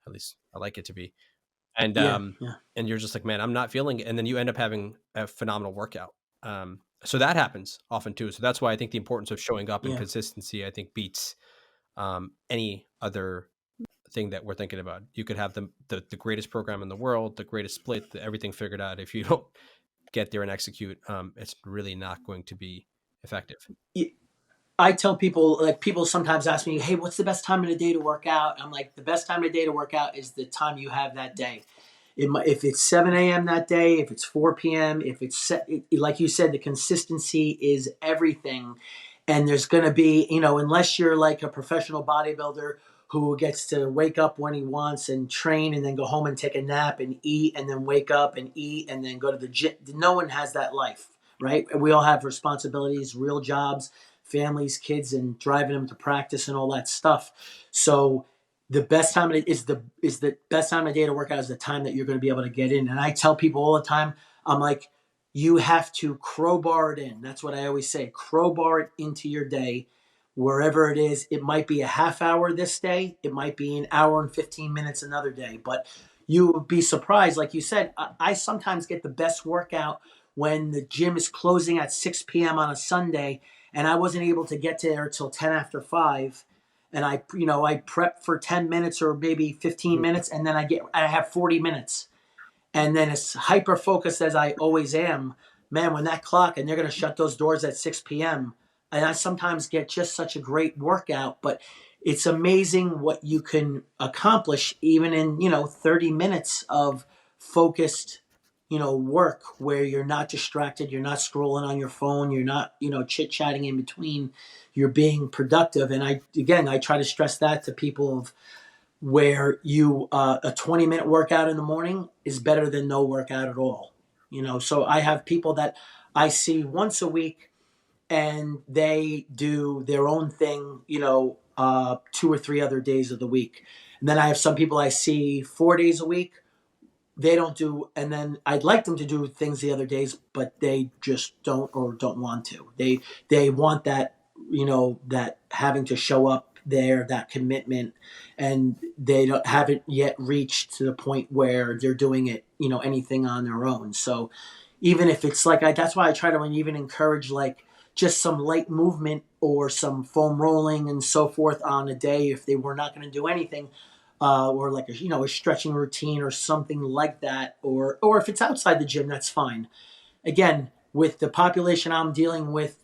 At least I like it to be. And and you're just like, man, I'm not feeling it, and then you end up having a phenomenal workout. So that happens often too. So that's why I think the importance of showing up and consistency, I think, beats any other thing that we're thinking about. You could have the greatest program in the world, the greatest split, everything figured out. If you don't get there and execute, it's really not going to be effective. I tell people, like, people sometimes ask me, hey, what's the best time of the day to work out? I'm like, the best time of the day to work out is the time you have that day. If it's 7 a.m. that day, if it's 4 p.m., if it's like you said, the consistency is everything. And there's going to be, unless you're like a professional bodybuilder who gets to wake up when he wants and train and then go home and take a nap and eat and then wake up and eat and then go to the gym. No one has that life, right? We all have responsibilities, real jobs, families, kids, and driving them to practice and all that stuff. So the best time is the best time of day to work out is the time that you're going to be able to get in. And I tell people all the time, I'm like, you have to crowbar it in. That's what I always say. Crowbar it into your day, wherever it is. It might be a half hour this day. It might be an hour and 15 minutes another day. But you would be surprised. Like you said, I sometimes get the best workout when the gym is closing at 6 p.m. on a Sunday, and I wasn't able to get there till 10 after 5. And I prep for 10 minutes or maybe 15 minutes, and then I have 40 minutes. And then as hyper focused as I always am, man, when that clock, and they're going to shut those doors at 6 p.m., and I sometimes get just such a great workout. But it's amazing what you can accomplish even in, 30 minutes of focused, work, where you're not distracted, you're not scrolling on your phone, you're not, chit-chatting in between, you're being productive. And I try to stress that to people of where a 20-minute workout in the morning is better than no workout at all. So I have people that I see once a week, and they do their own thing, 2 or 3 other days of the week. And then I have some people I see 4 days a week. They don't do, and then I'd like them to do things the other days, but they just don't want to. They want that, that having to show up there, that commitment, and they haven't yet reached to the point where they're doing it, anything on their own. So even if it's like, that's why I try to even encourage like just some light movement or some foam rolling and so forth on a day if they were not going to do anything, or like a stretching routine or something like that, or if it's outside the gym, that's fine. Again, with the population I'm dealing with,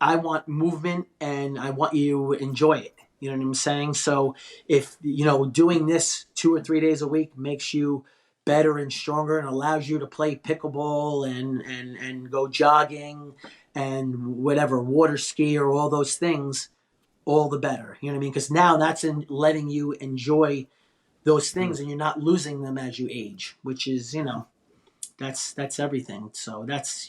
I want movement and I want you to enjoy it. You know what I'm saying? So if, doing this 2 or 3 days a week makes you better and stronger and allows you to play pickleball and go jogging and whatever, water ski or all those things, all the better. You know what I mean? Because now that's in letting you enjoy those things and you're not losing them as you age, which is, that's everything. So that's,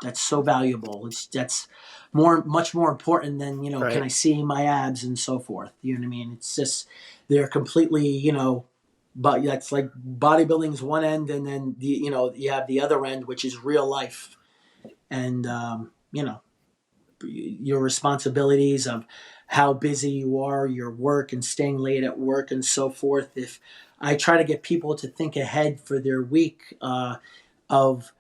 that's so valuable. That's much more important than, Right. Can I see my abs and so forth? You know what I mean? It's just, they're completely, but that's like bodybuilding's one end, and then you have the other end, which is real life, and your responsibilities of how busy you are, your work, and staying late at work and so forth. If I try to get people to think ahead for their week, of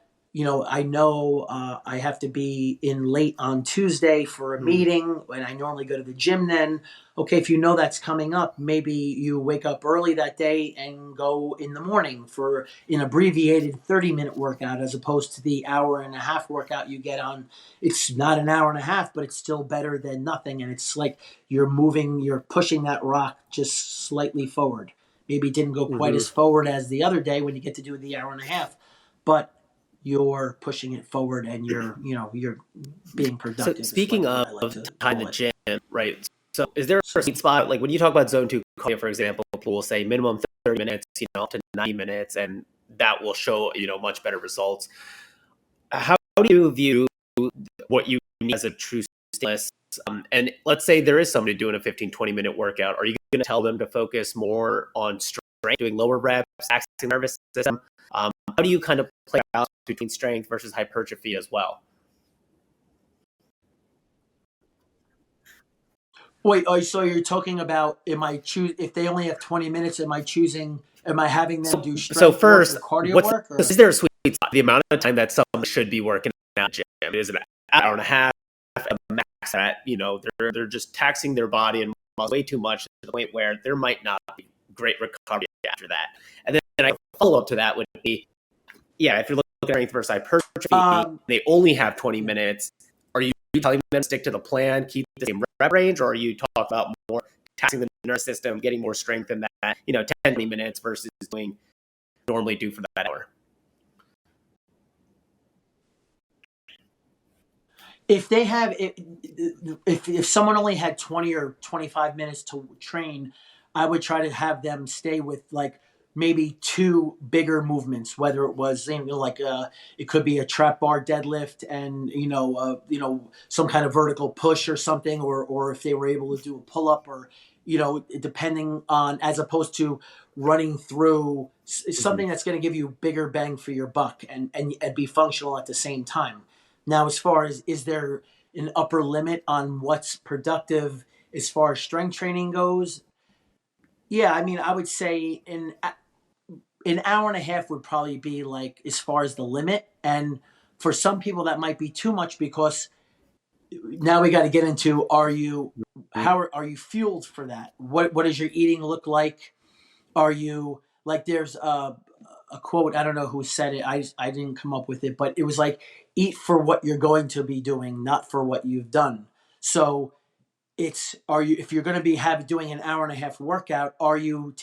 I know I have to be in late on Tuesday for a meeting, and I normally go to the gym then. Okay, if you know that's coming up, maybe you wake up early that day and go in the morning for an abbreviated 30-minute workout, as opposed to the hour and a half workout you get on. It's not an hour and a half, but it's still better than nothing, and it's like you're pushing that rock just slightly forward. Maybe it didn't go quite as forward as the other day when you get to do the hour and a half, but you're pushing it forward, and you're being productive. So speaking of time the gym, right? So is there a sweet spot? Like when you talk about zone 2 cardio, for example, people will say minimum 30 minutes, up to 90 minutes, and that will show, much better results. How do you view what you need as a true stimulus? And let's say there is somebody doing a 15, 20-minute workout. Are you going to tell them to focus more on strength, doing lower reps, taxing the nervous system? How do you kind of play out between strength versus hypertrophy as well? Wait, oh, so you're talking about, if they only have 20 minutes, am I having them do strength work or cardio work? Or? Is there a sweet spot? The amount of time that someone should be working out in the gym is an hour and a half, a max that, they're just taxing their body and muscle way too much to the point where there might not be great recovery after that. And then a follow up to that would be, if you're looking at strength versus hypertrophy, they only have 20 minutes. Are you telling them to stick to the plan, keep the same rep range, or are you talking about more taxing the nervous system, getting more strength in that, 10, 20 minutes versus doing normally do for that hour? If they have, if someone only had 20 or 25 minutes to train, I would try to have them stay with like maybe two bigger movements, whether it was it could be a trap bar deadlift and some kind of vertical push or something, or if they were able to do a pull up, or depending on, as opposed to running through something that's going to give you bigger bang for your buck, and be functional at the same time. Now, as far as, is there an upper limit on what's productive as far as strength training goes? Yeah, I mean, I would say an hour and a half would probably be like as far as the limit. And for some people, that might be too much, because now we got to get into, are you fueled for that? What does your eating look like? Are you like, there's a quote, I don't know who said it, I didn't come up with it, but it was like, eat for what you're going to be doing, not for what you've done. So it's, if you're going to be doing an hour and a half workout, are you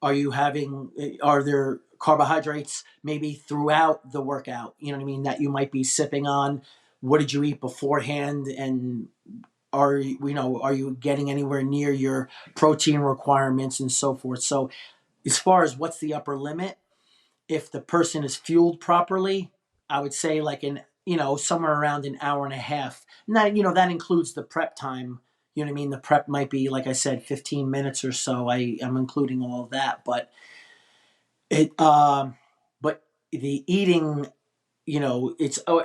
are there carbohydrates maybe throughout the workout, you know what I mean, that you might be sipping on? What did you eat beforehand? And are you getting anywhere near your protein requirements and so forth? So as far as what's the upper limit, if the person is fueled properly, I would say like somewhere around an hour and a half. And that includes the prep time. You know what I mean? The prep might be, like I said, 15 minutes or so. I'm including all of that, but but the eating,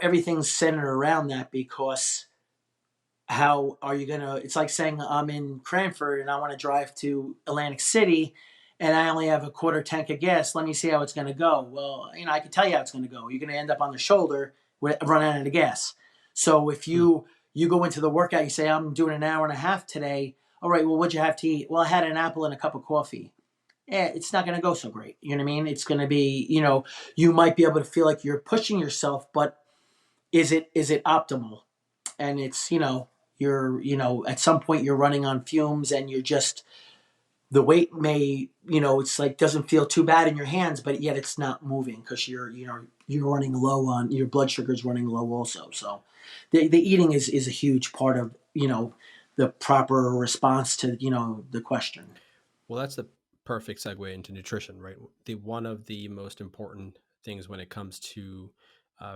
everything's centered around that, because how are you gonna? It's like saying I'm in Cranford and I want to drive to Atlantic City, and I only have a quarter tank of gas. Let me see how it's gonna go. Well, I can tell you how it's gonna go. You're gonna end up on the shoulder, run out of the gas. So if you go into the workout, you say, I'm doing an hour and a half today. All right, well, what'd you have to eat? Well, I had an apple and a cup of coffee. It's not gonna go so great. You know what I mean? It's gonna be, you might be able to feel like you're pushing yourself, but is it optimal? And it's, you're, at some point you're running on fumes, and you're just, the weight may, it's like, doesn't feel too bad in your hands, but yet it's not moving, because you're running low on, your blood sugar's running low also. So the eating is a huge part of, the proper response to, the question. Well, that's the perfect segue into nutrition, right? One of the most important things when it comes to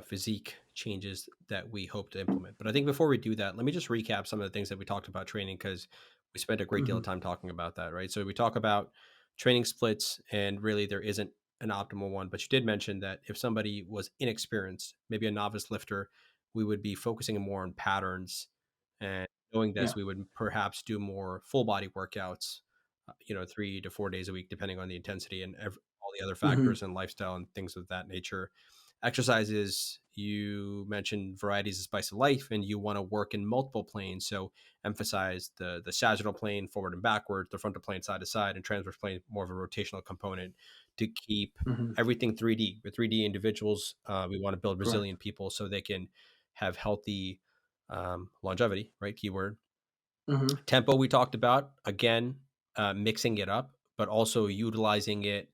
physique changes that we hope to implement. But I think before we do that, let me just recap some of the things that we talked about training, because we spent a great deal of time talking about that, right? So we talk about training splits, and really there isn't an optimal one. But you did mention that if somebody was inexperienced, maybe a novice lifter, we would be focusing more on patterns. And knowing Yeah. this, we would perhaps do more full body workouts, 3 to 4 days a week, depending on the intensity and all the other Hmm. factors and lifestyle and things of that nature. Exercises, you mentioned variety is the spice of life, and you want to work in multiple planes. So emphasize the sagittal plane, forward and backward, the frontal plane, side to side, and transverse plane, more of a rotational component to keep Hmm. everything 3D. With 3D individuals, we want to build Correct. resilient people so they can have healthy longevity, right? Keyword. Hmm. Tempo, we talked about, again, mixing it up, but also utilizing it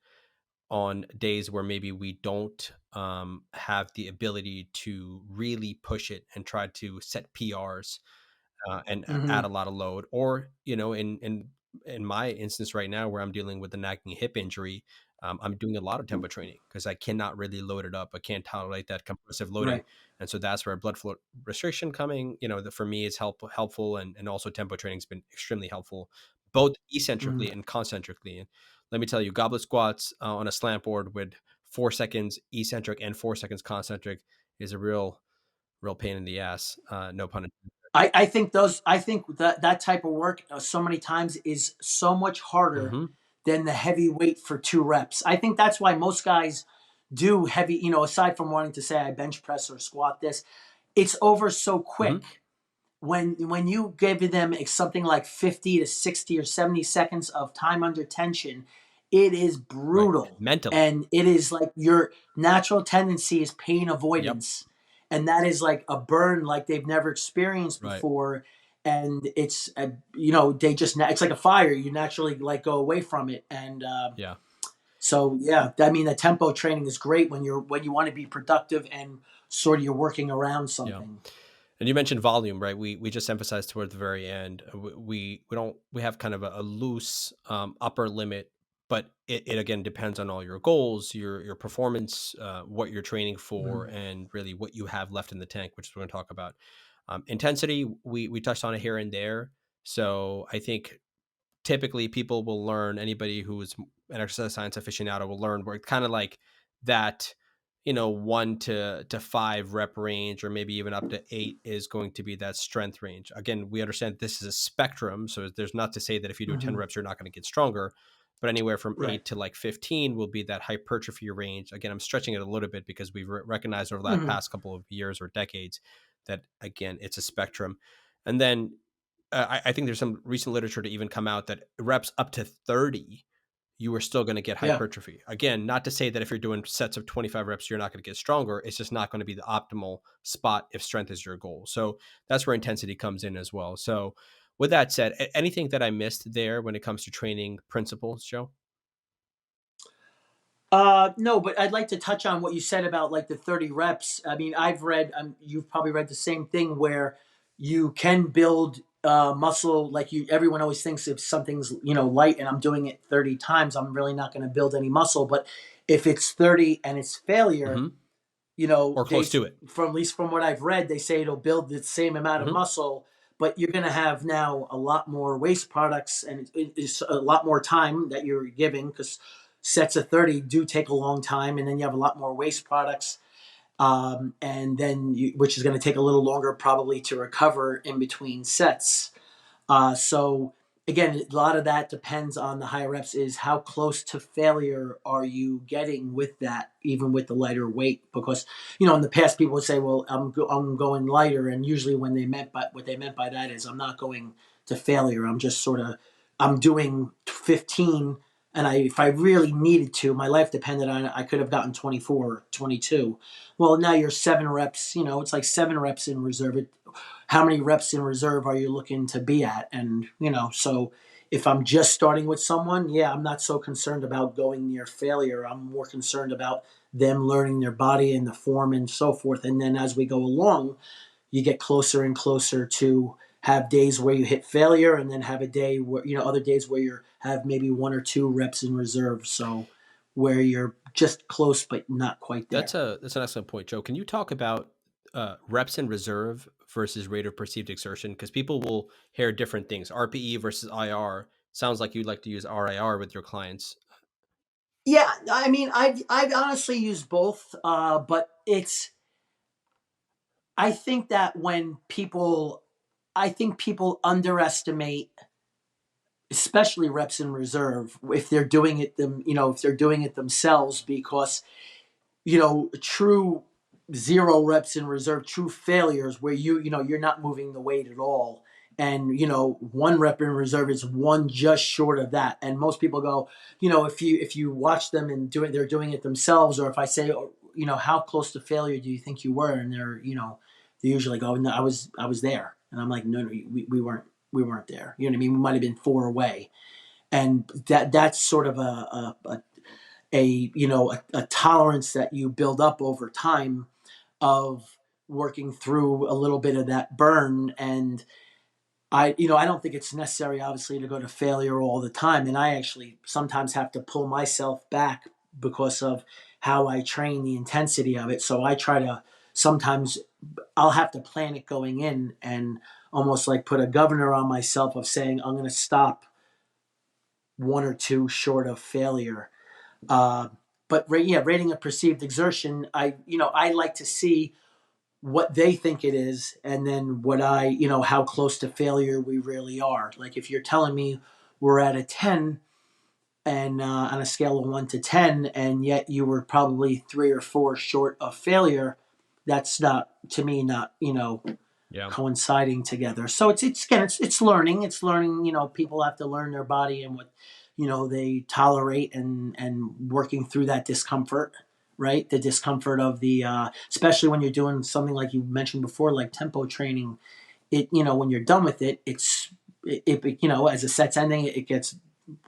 on days where maybe we don't have the ability to really push it and try to set PRs and add Hmm. a lot of load. Or, in my instance right now, where I'm dealing with a nagging hip injury, I'm doing a lot of tempo training because I cannot really load it up. I can't tolerate that compressive loading, Right. and so that's where blood flow restriction coming. For me, is helpful, and also tempo training has been extremely helpful, both Hmm. eccentrically and concentrically. And let me tell you, goblet squats on a slant board with 4 seconds eccentric and 4 seconds concentric is a real pain in the ass. No pun intended. I think that type of work so many times is so much harder Mm-hmm. than the heavy weight for 2 reps. I think that's why most guys do heavy, aside from wanting to say I bench press or squat this, it's over so Mm-hmm. quick. When you give them something like 50 to 60 or 70 seconds of time under tension, it is Right. brutal. Mentally. And it is like your natural tendency is pain Yep. avoidance. And that is like a burn like they've never experienced Right. before. And it's, they just, it's like a fire. You naturally like go away from it. And Yeah. so, yeah, I mean, the tempo training is great when you want to be productive and sort of you're working around Yeah. something. And you mentioned volume, right? We just emphasized toward the very end. We have kind of a loose upper limit, but it again depends on all your goals, your performance, what you're training for, Mhm. and really what you have left in the tank, which is what we're going to talk about. Intensity, we touched on it here and there. So I think typically people will learn, anybody who is an exercise science aficionado will learn, where it's kind of like that, 1 to 5 rep range, or maybe even up to 8 is going to be that strength range. Again, we understand this is a spectrum, so there's not to say that if you do 10 Mhm. reps you're not going to get stronger, but anywhere from Right. 8 to like 15 will be that hypertrophy range. Again, I'm stretching it a little bit because we've recognized over the Mhm. past couple of years or decades that, again, it's a spectrum. And then I think there's some recent literature to even come out that reps up to 30, you are still going to get Yeah. hypertrophy. Again, not to say that if you're doing sets of 25 reps, you're not going to get stronger. It's just not going to be the optimal spot if strength is your goal. So that's where intensity comes in as well. So with that said, anything that I missed there when it comes to training principles, Joe? No, but I'd like to touch on what you said about like the 30 reps. I mean, I've read, you've probably read the same thing where you can build muscle. Like everyone always thinks if something's, light and I'm doing it 30 times, I'm really not going to build any muscle. But if it's 30 and it's failure, Mm-hmm. Or they, close to it. from at least from what I've read, they say it'll build the same amount of Mm-hmm. muscle, but you're going to have now a lot more waste products and it's a lot more time that you're giving because sets of 30 do take a long time. And then you have a lot more waste products. And then which is going to take a little longer probably to recover in between sets. So again, a lot of that depends on the higher reps is how close to failure are you getting with that, even with the lighter weight? Because, in the past people would say, well, I'm going lighter. And usually when what they meant by that is I'm not going to failure. I'm just I'm doing 15. And if I really needed to, my life depended on it, I could have gotten 24, 22. Well, now you're 7 reps, it's like 7 reps in reserve. How many reps in reserve are you looking to be at? And, so if I'm just starting with someone, yeah, I'm not so concerned about going near failure. I'm more concerned about them learning their body and the form and so forth. And then as we go along, you get closer and closer to have days where you hit failure and then have a day where, other days where you have maybe 1 or 2 reps in reserve. So where you're just close, but not quite there. That's an excellent point, Joe. Can you talk about reps in reserve versus rate of perceived exertion? Because people will hear different things, RPE versus IR. sounds like you'd like to use RIR with your clients. Yeah, I mean, I've honestly used both, but I think that I think people underestimate, especially reps in reserve, if they're doing it if they're doing it themselves, because true zero reps in reserve, true failures where you're not moving the weight at all. And, one rep in reserve is one just short of that. And most people go, if you watch them and they're doing it themselves, or if I say, how close to failure do you think you were? And they usually go, no, I was there. And I'm like, no, we weren't there. You know what I mean? We might've been 4 away. And that's sort of a tolerance that you build up over time of working through a little bit of that burn. And I don't think it's necessary, obviously, to go to failure all the time. And I actually sometimes have to pull myself back because of how I train, the intensity of it. So I try to sometimes I'll have to plan it going in and almost like put a governor on myself of saying I'm going to stop 1 or 2 short of failure. Uh, but yeah, rating a perceived exertion, I like to see what they think it is, and then how close to failure we really are. Like if you're telling me we're at a 10, and on a scale of 1 to 10, and yet you were probably 3 or 4 short of failure, that's not, to me, not Yeah. coinciding together. So it's learning. It's learning. People have to learn their body and what they tolerate, and working through that discomfort. Right, the discomfort of the especially when you're doing something like you mentioned before, like tempo training. When you're done with it, as a set's ending, it gets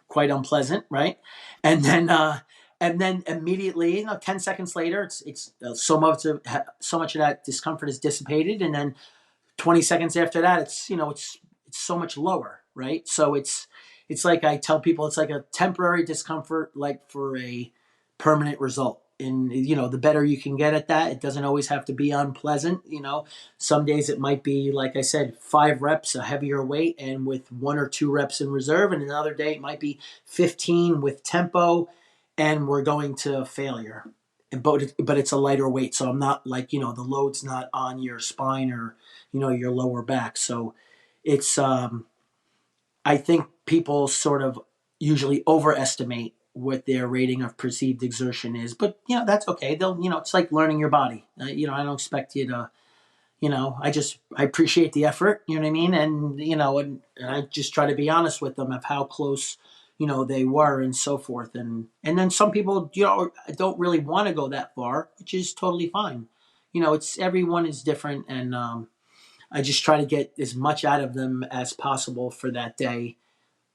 quite unpleasant, right? And then immediately, 10 seconds later, it's so much of that discomfort is dissipated, and then 20 seconds after that, it's so much lower, right? So it's like I tell people, it's like a temporary discomfort, like for a permanent result. And the better you can get at that, it doesn't always have to be unpleasant. Some days it might be, like I said, 5 reps, a heavier weight, and with 1 or 2 reps in reserve. And another day it might be 15 with tempo, and we're going to failure. But it's a lighter weight, so I'm not like the load's not on your spine or your lower back. So it's I think people sort of usually overestimate what their rating of perceived exertion is, but that's okay. They'll it's like learning your body. I don't expect you to I appreciate the effort, you know what I mean? And, and I just try to be honest with them of how close, they were and so forth. And then some people, don't really want to go that far, which is totally fine. Everyone is different. And, I just try to get as much out of them as possible for that day.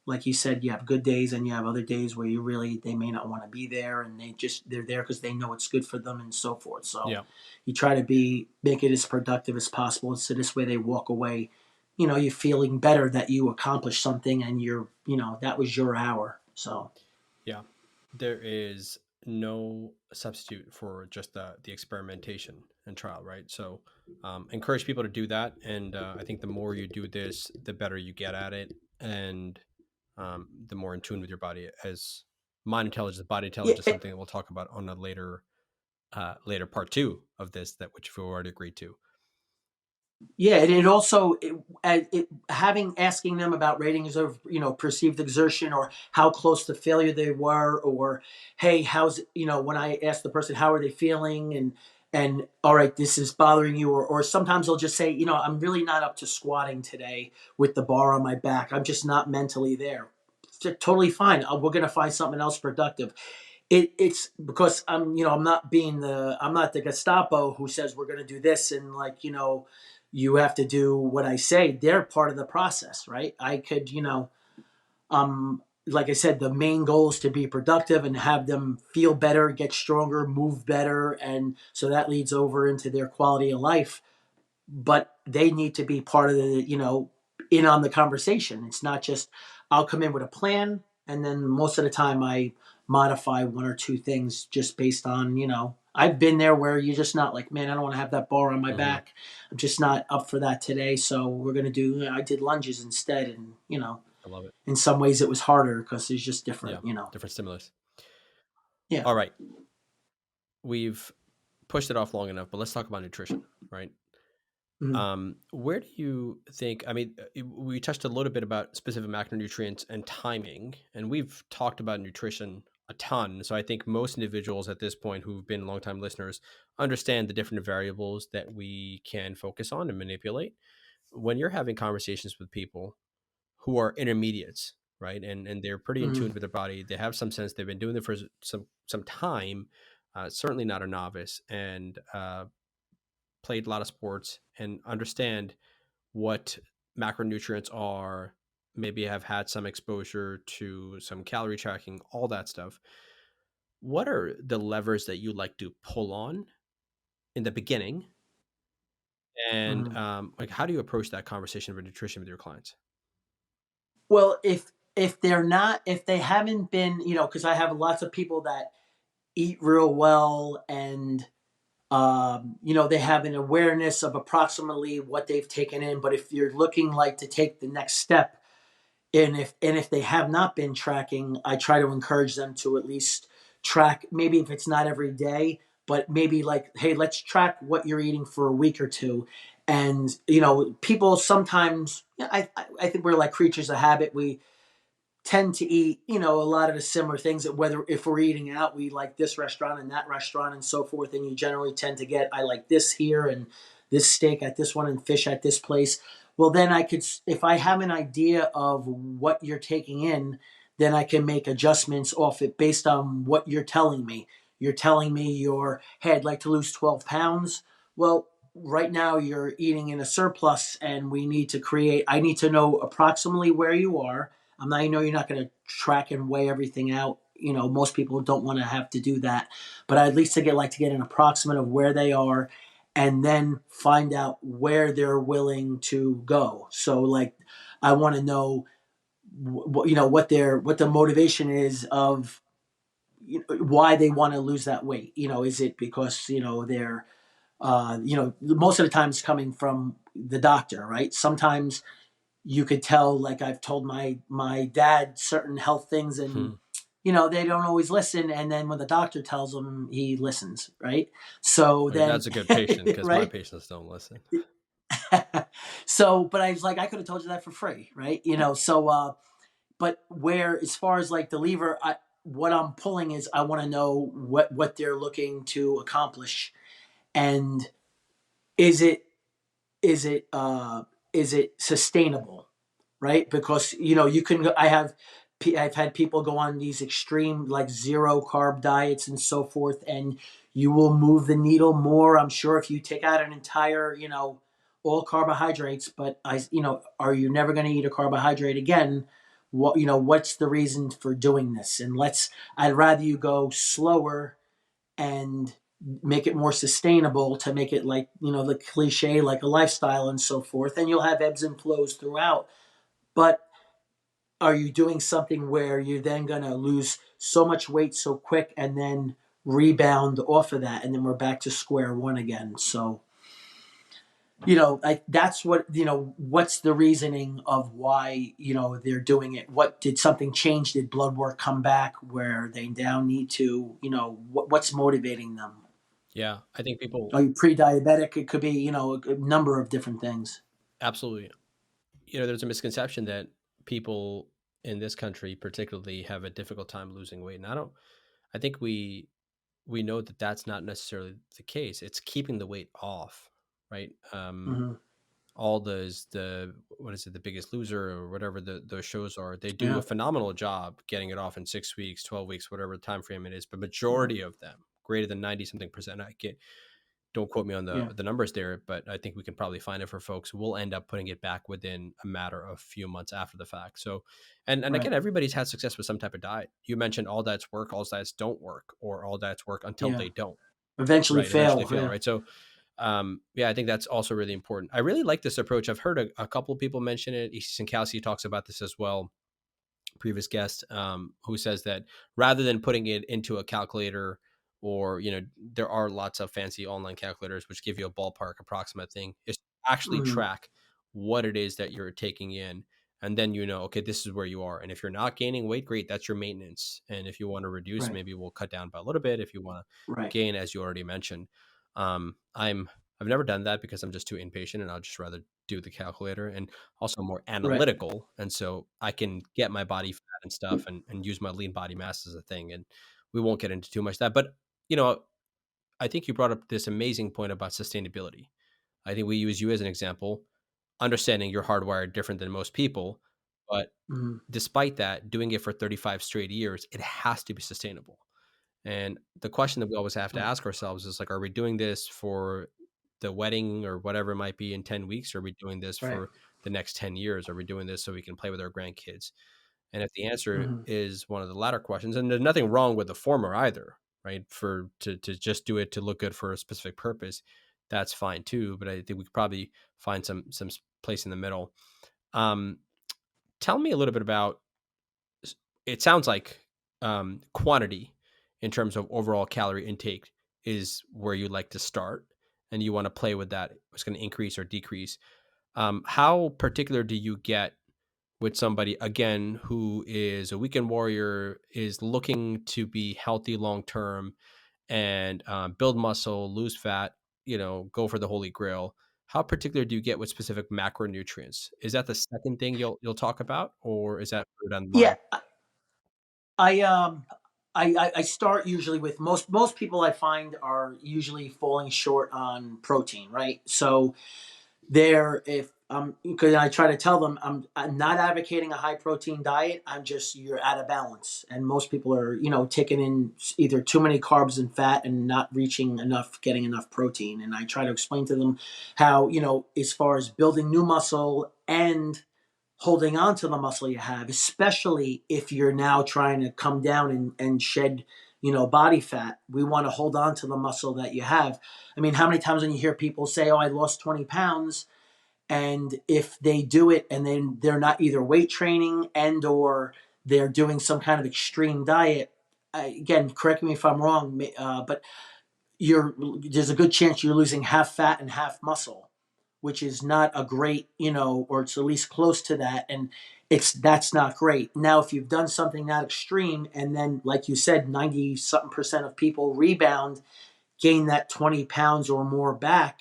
Like you said, you have good days and you have other days where they may not want to be there, and they're there because they know it's good for them and so forth. So Yeah. you try to make it as productive as possible. So this way they walk away, you're feeling better that you accomplished something, and that was your hour. So Yeah. There is no substitute for just the experimentation and trial, right? So encourage people to do that. And I think the more you do this, the better you get at it. And the more in tune with your body, as mind intelligence, body yeah, intelligence, something that we'll talk about on a later part 2 of this, that which we've already agreed to. Yeah, and it also asking them about ratings of perceived exertion, or how close to failure they were, or hey, how's when I ask the person how are they feeling, and all right, this is bothering you, or sometimes they'll just say I'm really not up to squatting today with the bar on my back. I'm just not mentally there. Totally fine. We're gonna find something else productive. It's because I'm not the Gestapo who says we're going to do this, and you have to do what I say. They're part of the process, right? I could like I said, the main goal is to be productive and have them feel better, get stronger, move better, and so that leads over into their quality of life. But they need to be part of the in on the conversation. It's not just I'll come in with a plan, and then most of the time I modify 1 or 2 things just based on I've been there where you're just not like, man, I don't want to have that bar on my Mm-hmm. back. I'm just not up for that today. So we're going to do, I did lunges instead. And, I love it. in some ways it was harder because it's just Yeah. different, Different stimulus. Yeah. All right. We've pushed it off long enough, but let's talk about nutrition, right? Mhm. Where do you think, I mean, we touched a little bit about specific macronutrients and timing, and we've talked about nutrition a ton. So I think most individuals at this point who've been longtime listeners understand the different variables that we can focus on and manipulate. When you're having conversations with people who are intermediates, right, and they're pretty in tune Mhm. with their body, they have some sense, they've been doing it for some time, certainly not a novice, and played a lot of sports and understand what macronutrients are, maybe have had some exposure to some calorie tracking, all that stuff. What are the levers that you like to pull on in the beginning? And Mhm. like, how do you approach that conversation with nutrition with your clients? Well, if they're not, if they haven't been, because I have lots of people that eat real well and they have an awareness of approximately what they've taken in. But if you're looking like to take the next step, and if they have not been tracking, I try to encourage them to at least track. Maybe if it's not every day, but maybe like, hey, let's track what you're eating for a week or two. And people sometimes, I think we're like creatures of habit. We tend to eat, a lot of the similar things, that whether if we're eating out, we like this restaurant and that restaurant and so forth. And you generally tend to get, I like this here and this steak at this one and fish at this place. Well, then I could, if I have an idea of what you're taking in, then I can make adjustments off it based on what you're telling me. You're telling me hey, I'd like to lose 12 pounds. Well, right now you're eating in a surplus and I need to know approximately where you are. I know you're not going to track and weigh everything out. Most people don't want to have to do that, but I at least to get an approximate of where they are, and then find out where they're willing to go. So, like, I want to know, what the motivation is of why they want to lose that weight. Is it because they're most of the time it's coming from the doctor, right? Sometimes you could tell, like I've told my dad certain health things, and Hmm. they don't always listen, and then when the doctor tells him, he listens, right? So Well, your then dad's a good patient because my right. patients don't listen. So but I was like, I could have told you that for free, right? But where, as far as like the lever, what I'm pulling is, I want to know what they're looking to accomplish, and is it is it uh is it sustainable, right? Because you can go, I've had people go on these extreme, like, zero carb diets and so forth, and you will move the needle more, I'm sure, if you take out an entire, all carbohydrates. But are you never going to eat a carbohydrate again? What's the reason for doing this? And I'd rather you go slower and make it more sustainable, to make it, like, the cliche, like a lifestyle and so forth, and you'll have ebbs and flows throughout. But are you doing something where you're then going to lose so much weight so quick and then rebound off of that, and then we're back to square one again? So that's what's the reasoning of why they're doing it. What did something change? Did blood work come back where they now need to, what's motivating them? Yeah, I think people Are you pre-diabetic? It could be, a number of different things. absolutely, there's a misconception that people in this country particularly have a difficult time losing weight. And I think we know that that's not necessarily the case. It's keeping the weight off, right? Hmm. All the what is it, the Biggest Loser or whatever those shows are, they do a Yeah. phenomenal job getting it off in 6 weeks, 12 weeks, whatever the time frame it is. But Yeah. majority of them, greater than 90 something percent, I get, don't quote me on Yeah. the numbers there, but I think we can probably find it for folks, will end up putting it back within a matter of few months after the fact. So, and Right. again, everybody's had success with some type of diet. You mentioned all diets work, all diets don't work, or all diets work until Yeah. they don't, Eventually right? Eventually fail. fail, Yeah. right? So, yeah, I think that's also really important. I really like this approach. I've heard a couple of people mention it. Sinkowski talks about this as well, previous guest, who says that rather than putting it into a calculator or, there are lots of fancy online calculators which give you a ballpark approximate thing, is to actually Mm, track what it is that you're taking in. And then, okay, this is where you are. And if you're not gaining weight, great, that's your maintenance. And if you want to reduce, right, maybe we'll cut down by a little bit. If you want to right, gain, as you already mentioned, I've never done that because I'm just too impatient, and I'll just rather do the calculator, and also more right. analytical. And so I can get my body fat and stuff, and use my lean body mass as a thing. And we won't get into too much of that. But, you know, I think you brought up this amazing point about sustainability. I think we use you as an example, understanding you're hardwired different than most people. But Mm, despite that, doing it for 35 straight years, it has to be sustainable. And the question that we always have to right, ask ourselves is like, are we doing this for the wedding or whatever it might be in 10 weeks? Or are we doing this right. for the next 10 years? Are we doing this so we can play with our grandkids? And if the answer Mm, is one of the latter questions, and there's nothing wrong with the former either, right? To just do it to look good for a specific purpose, that's fine too. But I think we could probably find some place in the middle. Um, Tell me a little bit about. It sounds like quantity in terms of overall calorie intake is where you like to start, and you want to play with that. It's going to increase or decrease. How particular do you get with somebody, again, who is a weekend warrior, is looking to be healthy long term, and build muscle, lose fat, go for the holy grail? How particular do you get with specific macronutrients? Is that the second thing you'll talk about, or is that further down the yeah, line? I I start usually with most people I find are usually falling short on protein, right? So there, if because I try to tell them I'm not advocating a high protein diet. I'm just you're out of balance, and most people are taking in either too many carbs and fat and not reaching enough, getting enough protein. And I try to explain to them how as far as building new muscle and holding on to the muscle you have, especially if you're now trying to come down and shed, body fat. We want to hold on to the muscle that you have. I mean, how many times when you hear people say, "Oh, I lost 20 pounds," and if they do it and then they're not either weight training and or they're doing some kind of extreme diet, again, correct me if I'm wrong, but there's a good chance you're losing half fat and half muscle, which is not a great, or it's at least close to that. And that's not great. Now, if you've done something that extreme, and then, like you said, 90 something percent of people rebound, gain that 20 pounds or more back.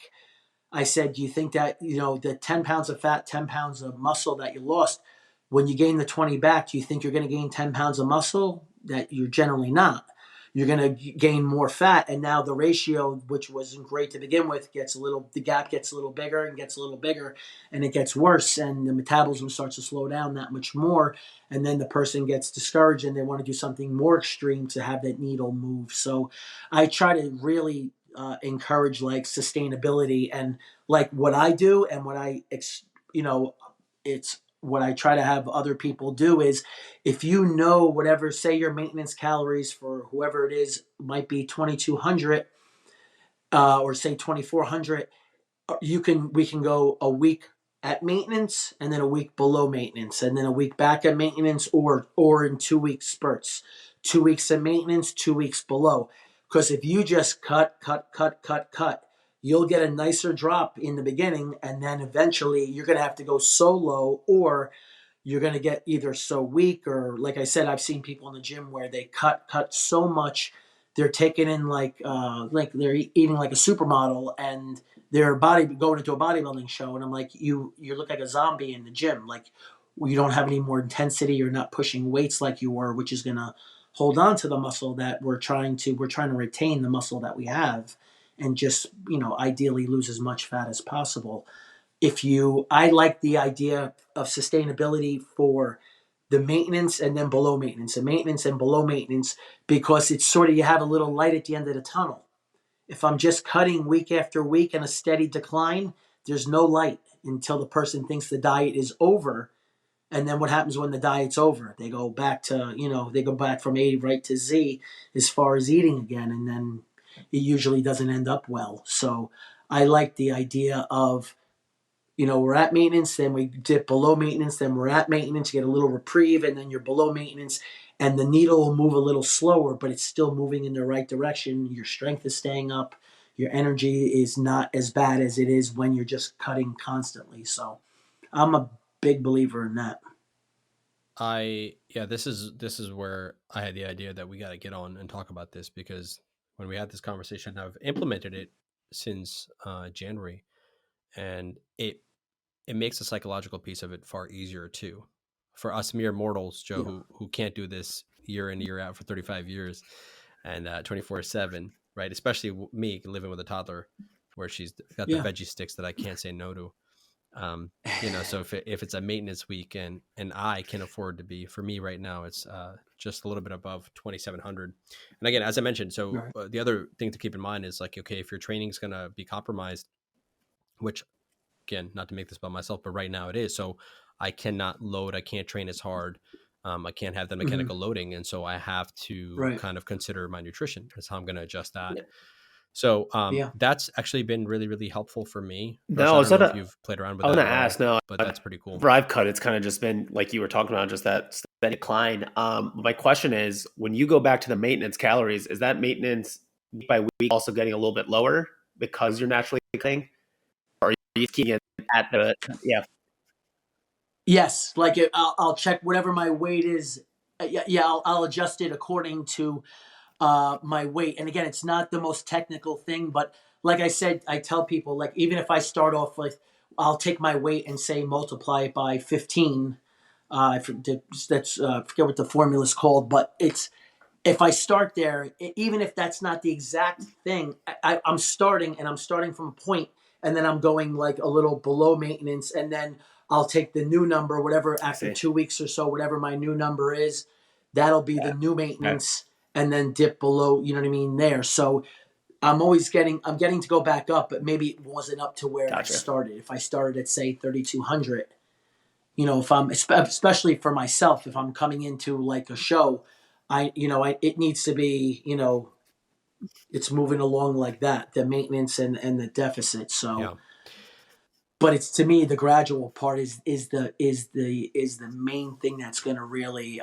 I said, do you think that, the 10 pounds of fat, 10 pounds of muscle that you lost, when you gain the 20 back, do you think you're going to gain 10 pounds of muscle? That you're generally not. You're going to gain more fat. And now the ratio, which wasn't great to begin with, the gap gets a little bigger and gets a little bigger, and it gets worse. And the metabolism starts to slow down that much more. And then the person gets discouraged and they want to do something more extreme to have that needle move. So I try to really encourage like sustainability and like what I do and it's what I try to have other people do is if whatever, say your maintenance calories for whoever it is might be 2,200 or say 2,400, we can go a week at maintenance and then a week below maintenance and then a week back at maintenance or in 2 week spurts, 2 weeks at maintenance, 2 weeks below. Because if you just cut, you'll get a nicer drop in the beginning, and then eventually you're going to have to go so low, or you're going to get either so weak, or like I said, I've seen people in the gym where they cut so much they're taking in like they're eating like a supermodel, and their body going into a bodybuilding show, and I'm like, you look like a zombie in the gym, like you don't have any more intensity, you're not pushing weights like you were, which is going to hold on to the muscle that we're trying to retain the muscle that we have, and just ideally lose as much fat as possible. I like the idea of sustainability for the maintenance and then below maintenance and maintenance and below maintenance, because it's sort of, you have a little light at the end of the tunnel. If I'm just cutting week after week in a steady decline, there's no light until the person thinks the diet is over. And then what happens when the diet's over? They go back from A right to Z as far as eating again. And then it usually doesn't end up well. So I like the idea of we're at maintenance, then we dip below maintenance, then we're at maintenance, you get a little reprieve, and then you're below maintenance, and the needle will move a little slower, but it's still moving in the right direction. Your strength is staying up. Your energy is not as bad as it is when you're just cutting constantly. So I'm a big believer in that. This is where I had the idea that we got to get on and talk about this, because when we had this conversation, I've implemented it since January, and it makes the psychological piece of it far easier too, for us mere mortals, Joe, who can't do this year in year out for 35 years and 24/7, right? Especially me living with a toddler, where she's got the veggie sticks that I can't say no to. So if it's a maintenance week and I can afford to be, for me right now, it's just a little bit above 2,700. And again, as I mentioned, so the other thing to keep in mind is like, okay, if your training is going to be compromised, which again, not to make this about myself, but right now it is. So I cannot load, I can't train as hard. I can't have the mechanical loading. And so I have to kind of consider my nutrition. That's how I'm going to adjust that. Yeah. So that's actually been really, really helpful for me. No, I don't know if you've played around with that. I was going to ask, no, but that's pretty cool. For I've cut, it's kind of just been like you were talking about, just that steady decline. My question is, when you go back to the maintenance calories, is that maintenance week by week also getting a little bit lower because you're naturally cutting? Or are you keeping it at the, Yes, like I'll check whatever my weight is. I'll adjust it according to my weight. And again, it's not the most technical thing, but like I said, I tell people, like, even if I start off with, I'll take my weight and say multiply it by 15. I forget what the formula is called, but it's, if I start there, even if that's not the exact thing, I'm starting from a point, and then I'm going like a little below maintenance, and then I'll take the new number, whatever, after 2 weeks or so, whatever my new number is, that'll be the new maintenance, and then dip below, you know what I mean, there. So I'm getting to go back up, but maybe it wasn't up to where I started. If I started at, say, 3,200, if I'm, especially for myself, if I'm coming into like a show, it needs to be, it's moving along like that, the maintenance and the deficit. So, but it's, to me, the gradual part is the main thing that's going to really,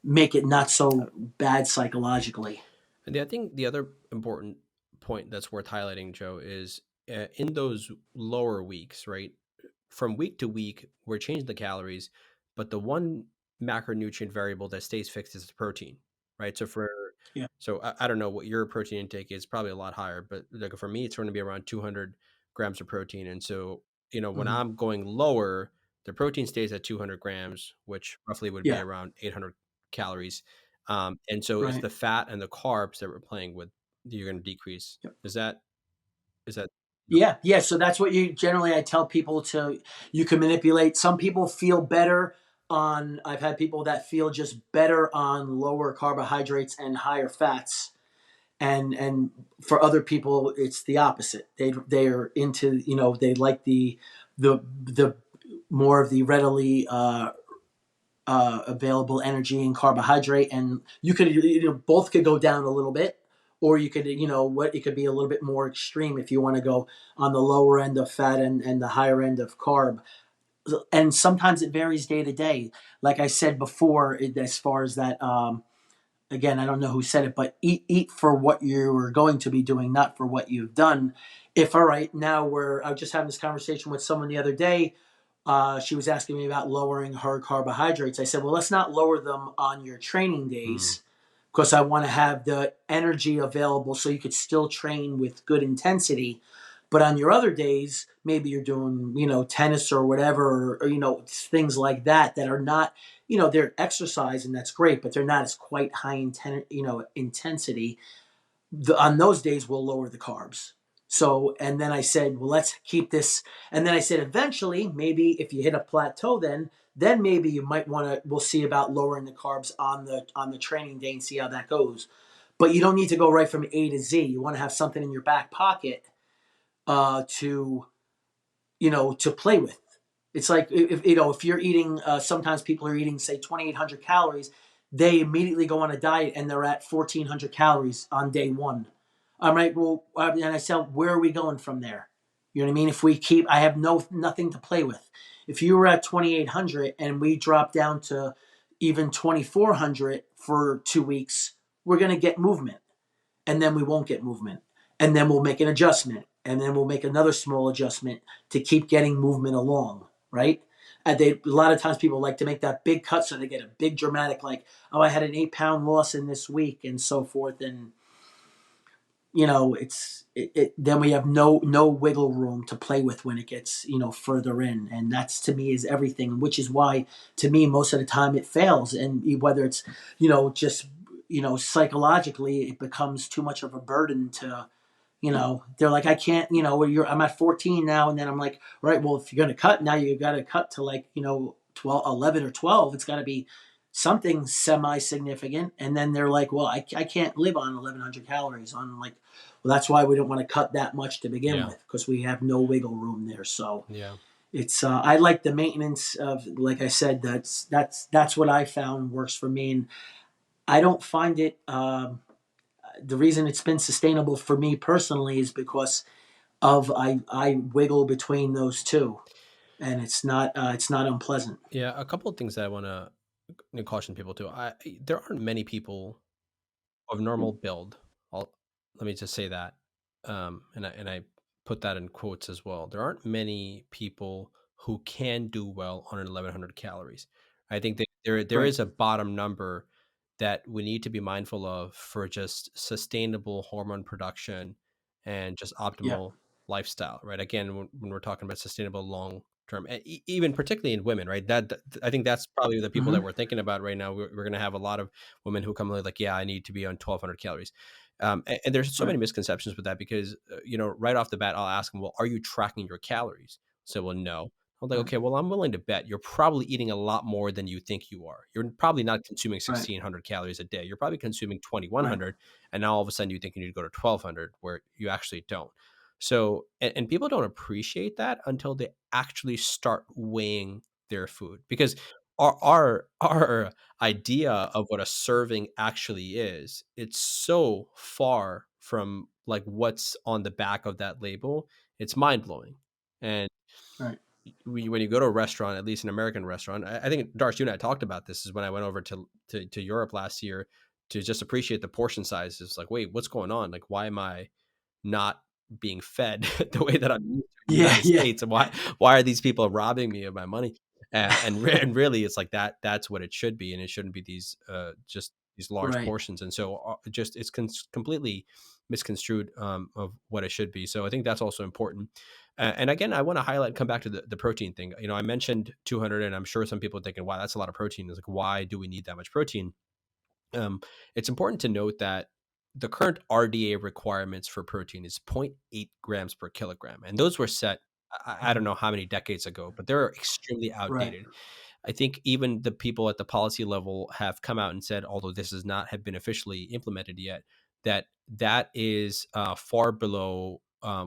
make it not so bad psychologically. And I think the other important point that's worth highlighting, Joe, is in those lower weeks, right? From week to week, we're changing the calories, but the one macronutrient variable that stays fixed is the protein, right? So so I don't know what your protein intake is, probably a lot higher, but like for me, it's going to be around 200 grams of protein. And so, when I'm going lower, the protein stays at 200 grams, which roughly would be around 800 calories. And so it's the fat and the carbs that we're playing with that you're going to decrease. Is that? Yeah. So that's what I tell people you can manipulate. Some people feel better I've had people that feel just better on lower carbohydrates and higher fats. And for other people, it's the opposite. They are into, they like the more of the readily available energy and carbohydrate. And you could, both could go down a little bit, or you could, it could be a little bit more extreme if you want to go on the lower end of fat and the higher end of carb. And sometimes it varies day to day. Like I said before, as far as that, again, I don't know who said it, but eat for what you're going to be doing, not for what you've done. If, all right, I was just having this conversation with someone the other day. She was asking me about lowering her carbohydrates. I said, well, let's not lower them on your training days, because I want to have the energy available so you could still train with good intensity. But on your other days, maybe you're doing, tennis or whatever, or things like that are not, they're exercise, and that's great, but they're not as quite high intensity. On those days, we'll lower the carbs. So, and then I said, well, let's keep this. And then I said, eventually, maybe if you hit a plateau, then maybe you might we'll see about lowering the carbs on the training day and see how that goes. But you don't need to go right from A to Z. You want to have something in your back pocket to play with. It's like, if you're eating, sometimes people are eating, say, 2,800 calories, they immediately go on a diet and they're at 1,400 calories on day one. All right, well, and I said, where are we going from there? You know what I mean? If I have nothing to play with. If you were at 2,800 and we drop down to even 2,400 for 2 weeks, we're going to get movement, and then we won't get movement, and then we'll make an adjustment, and then we'll make another small adjustment to keep getting movement along, right? And a lot of times people like to make that big cut, so they get a big dramatic, like, oh, I had an 8 pound loss in this week and so forth. And then we have no wiggle room to play with when it gets further in, and that's, to me, is everything, which is why, to me, most of the time it fails. And whether it's just psychologically, it becomes too much of a burden to, they're like, I can't, I'm at 14 now, and then I'm like, right, well, if you're going to cut now, you got to cut to, like, 12, 11 or 12. It's got to be something semi-significant. And then they're like, well, I can't live on 1,100 calories. On, like, well, that's why we don't want to cut that much to begin with, because we have no wiggle room there. So it's I like the maintenance of, like I said, that's what I found works for me. And I don't find it the reason it's been sustainable for me personally is because of I wiggle between those two, and it's not unpleasant. Yeah, a couple of things that I want to caution people to. There aren't many people of normal build. Let me just say that, and I put that in quotes as well. There aren't many people who can do well on 1,100 calories. I think that there Right. is a bottom number that we need to be mindful of for just sustainable hormone production and just Yeah. optimal lifestyle, right? Again, when we're talking about sustainable long term, even particularly in women, right? That I think that's probably the people that we're thinking about right now. We're going to have a lot of women who come like, yeah, I need to be on 1,200 calories. And there's so many misconceptions with that because, right off the bat, I'll ask them, well, are you tracking your calories? So, well, no. I'm like, okay, well, I'm willing to bet you're probably eating a lot more than you think you are. You're probably not consuming 1,600 calories a day. You're probably consuming 2,100. And now all of a sudden you think you need to go to 1,200 where you actually don't. So, and people don't appreciate that until they actually start weighing their food, because our idea of what a serving actually is, it's so far from like what's on the back of that label. It's mind blowing. And Right. when you go to a restaurant, at least an American restaurant, I think, Darsh, you and I talked about this, is when I went over to Europe last year to just appreciate the portion size. It's like, wait, what's going on? Like, why am I not being fed the way that I'm used to in the United States? And why are these people robbing me of my money? And really, it's like that's what it should be. And it shouldn't be these just these large portions. And so just it's completely misconstrued of what it should be. So I think that's also important. And again, I want to highlight, come back to the protein thing. I mentioned 200, and I'm sure some people are thinking, wow, that's a lot of protein. It's like, why do we need that much protein? It's important to note that the current RDA requirements for protein is 0.8 grams per kilogram. And those were set, I don't know how many decades ago, but they're extremely outdated. I think even the people at the policy level have come out and said, although this has not have been officially implemented yet, that is far below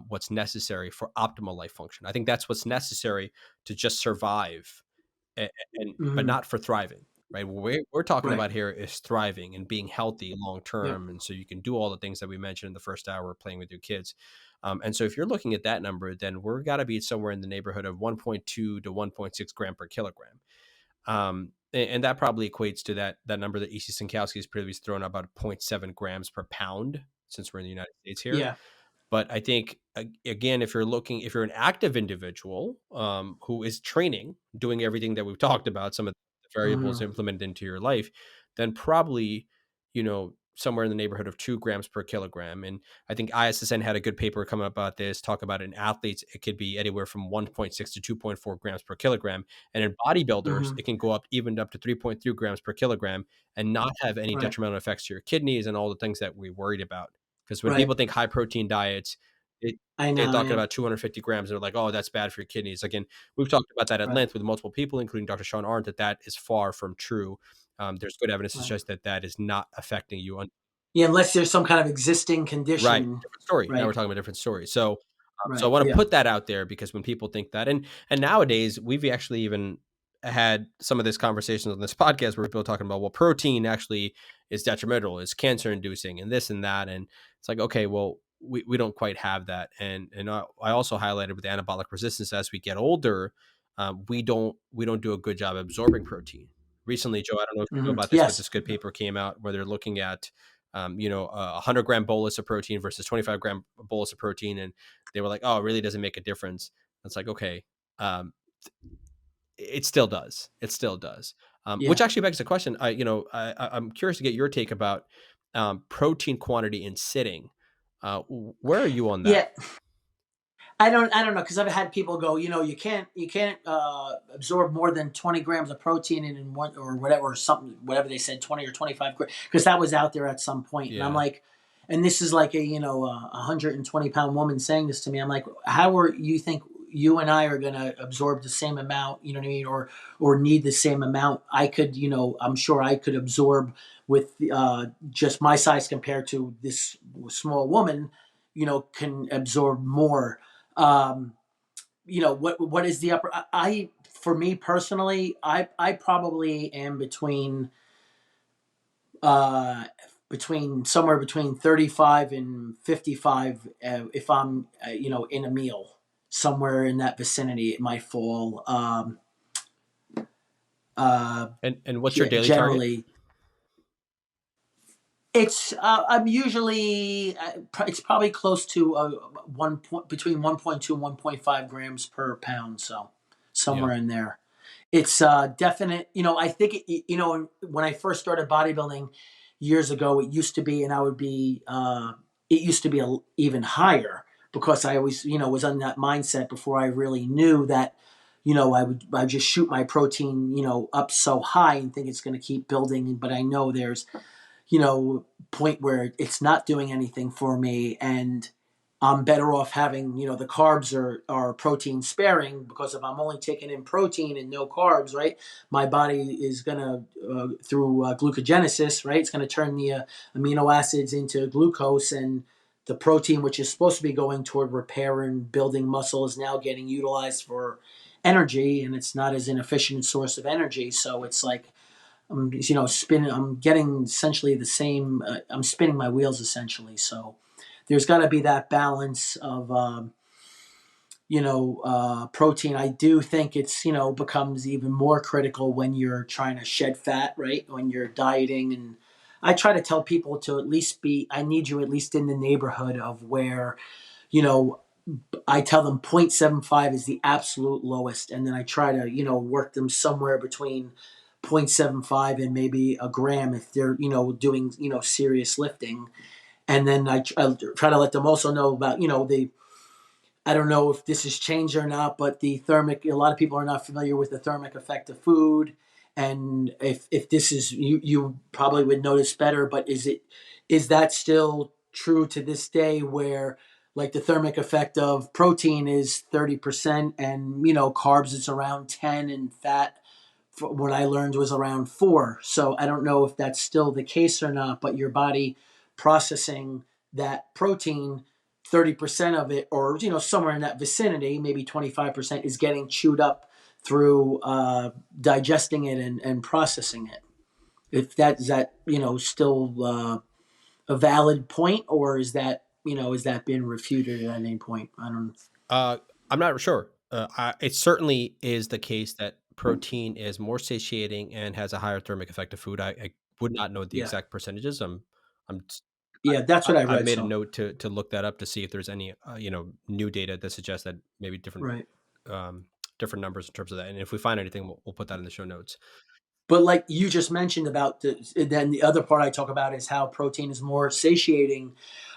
what's necessary for optimal life function. I think that's what's necessary to just survive, but not for thriving, right? What we're talking about here is thriving and being healthy long term, and so you can do all the things that we mentioned in the first hour, playing with your kids. And so if you're looking at that number, then we're got to be somewhere in the neighborhood of 1.2 to 1.6 gram per kilogram. And that probably equates to that number that E.C. Sinkowski has previously thrown about 0.7 grams per pound, since we're in the United States here. Yeah. But I think, again, if you're an active individual who is training, doing everything that we've talked about, some of the variables implemented into your life, then probably, somewhere in the neighborhood of 2 grams per kilogram. And I think ISSN had a good paper come up about this, talk about in athletes, it could be anywhere from 1.6 to 2.4 grams per kilogram. And in bodybuilders, it can go up even up to 3.3 grams per kilogram and not have any detrimental effects to your kidneys and all the things that we worried about. Because when people think high protein diets, they're talking about 250 grams. And they're like, oh, that's bad for your kidneys. Again, we've talked about that at length with multiple people, including Dr. Sean Arndt, that is far from true. There's good evidence to suggest that is not affecting you. Unless there's some kind of existing condition. Right. Different story. Now we're talking about a different story. So I want to put that out there, because when people think that, and nowadays we've actually even had some of these conversations on this podcast where people are talking about, well, protein actually is detrimental, is cancer inducing, and this and that. And it's like, okay, well, we don't quite have that. And I also highlighted with anabolic resistance, as we get older, we don't do a good job absorbing protein. Recently, Joe, I don't know if you know about this, but Yes. this good paper came out where they're looking at, a 100-gram bolus of protein versus 25-gram bolus of protein. And they were like, oh, it really doesn't make a difference. It's like, okay, it still does. It still does. Which Yeah. actually begs the question. I'm curious to get your take about protein quantity in sitting. Where are you on that? Yeah. I don't know, because I've had people go, you can't absorb more than 20 grams of protein in one, or whatever they said, 20 or 25 grams, because that was out there at some point. And I'm Yeah. like, and this is like a 120-pound woman saying this to me. I'm like, how are you think you and I are going to absorb the same amount? You know what I mean? Or need the same amount? I could, I'm sure I could absorb with just my size compared to this small woman, can absorb more. um what is the upper? For me personally, I probably am uh somewhere between 35 and 55, if I'm in a meal, somewhere in that vicinity it might fall. And what's your daily target? Generally, I'm usually it's probably close to between 1.2 and 1.5 grams per pound, so Yeah. somewhere in there. It's definite. I think when I first started bodybuilding years ago, it used to be, and I would be, it used to be even higher, because I always was on that mindset before I really knew that. I just shoot my protein up so high and think it's going to keep building, but I know there's point where it's not doing anything for me, and I'm better off having, the carbs are protein sparing, because if I'm only taking in protein and no carbs, right, my body is going to, through glucogenesis, right, it's going to turn the amino acids into glucose, and the protein, which is supposed to be going toward repair and building muscle, is now getting utilized for energy, and it's not as an efficient source of energy. So it's like, I'm, spinning. I'm getting essentially the same. I'm spinning my wheels essentially. So there's got to be that balance of, protein. I do think it's becomes even more critical when you're trying to shed fat, right? When you're dieting, and I try to tell people to at least be. I need you at least in the neighborhood of where, you know. I tell them 0.75 is the absolute lowest, and then I try to work them somewhere between 0.75 and maybe a gram if they're doing serious lifting. And then I try to let them also know about the, I don't know if this has changed or not, but the thermic, a lot of people are not familiar with the thermic effect of food. And if this is, you probably would notice better, but is that still true to this day, where like the thermic effect of protein is 30%, and carbs it's around 10, and fat, what I learned, was around 4. So I don't know if that's still the case or not, but your body processing that protein, 30% of it, or somewhere in that vicinity, maybe 25%, is getting chewed up through digesting it and processing it. If that is that still a valid point, or is that been refuted at any point? I don't. I'm not sure. It certainly is the case that protein is more satiating and has a higher thermic effect of food. I would not know the Yeah, exact percentages. I'm yeah, that's what I I've read. made a So note to look that up to see if there's any new data that suggests that maybe right. different numbers in terms of that. And if we find anything, we'll put that in the show notes. But like you just mentioned about then the other part I talk about is how protein is more satiating.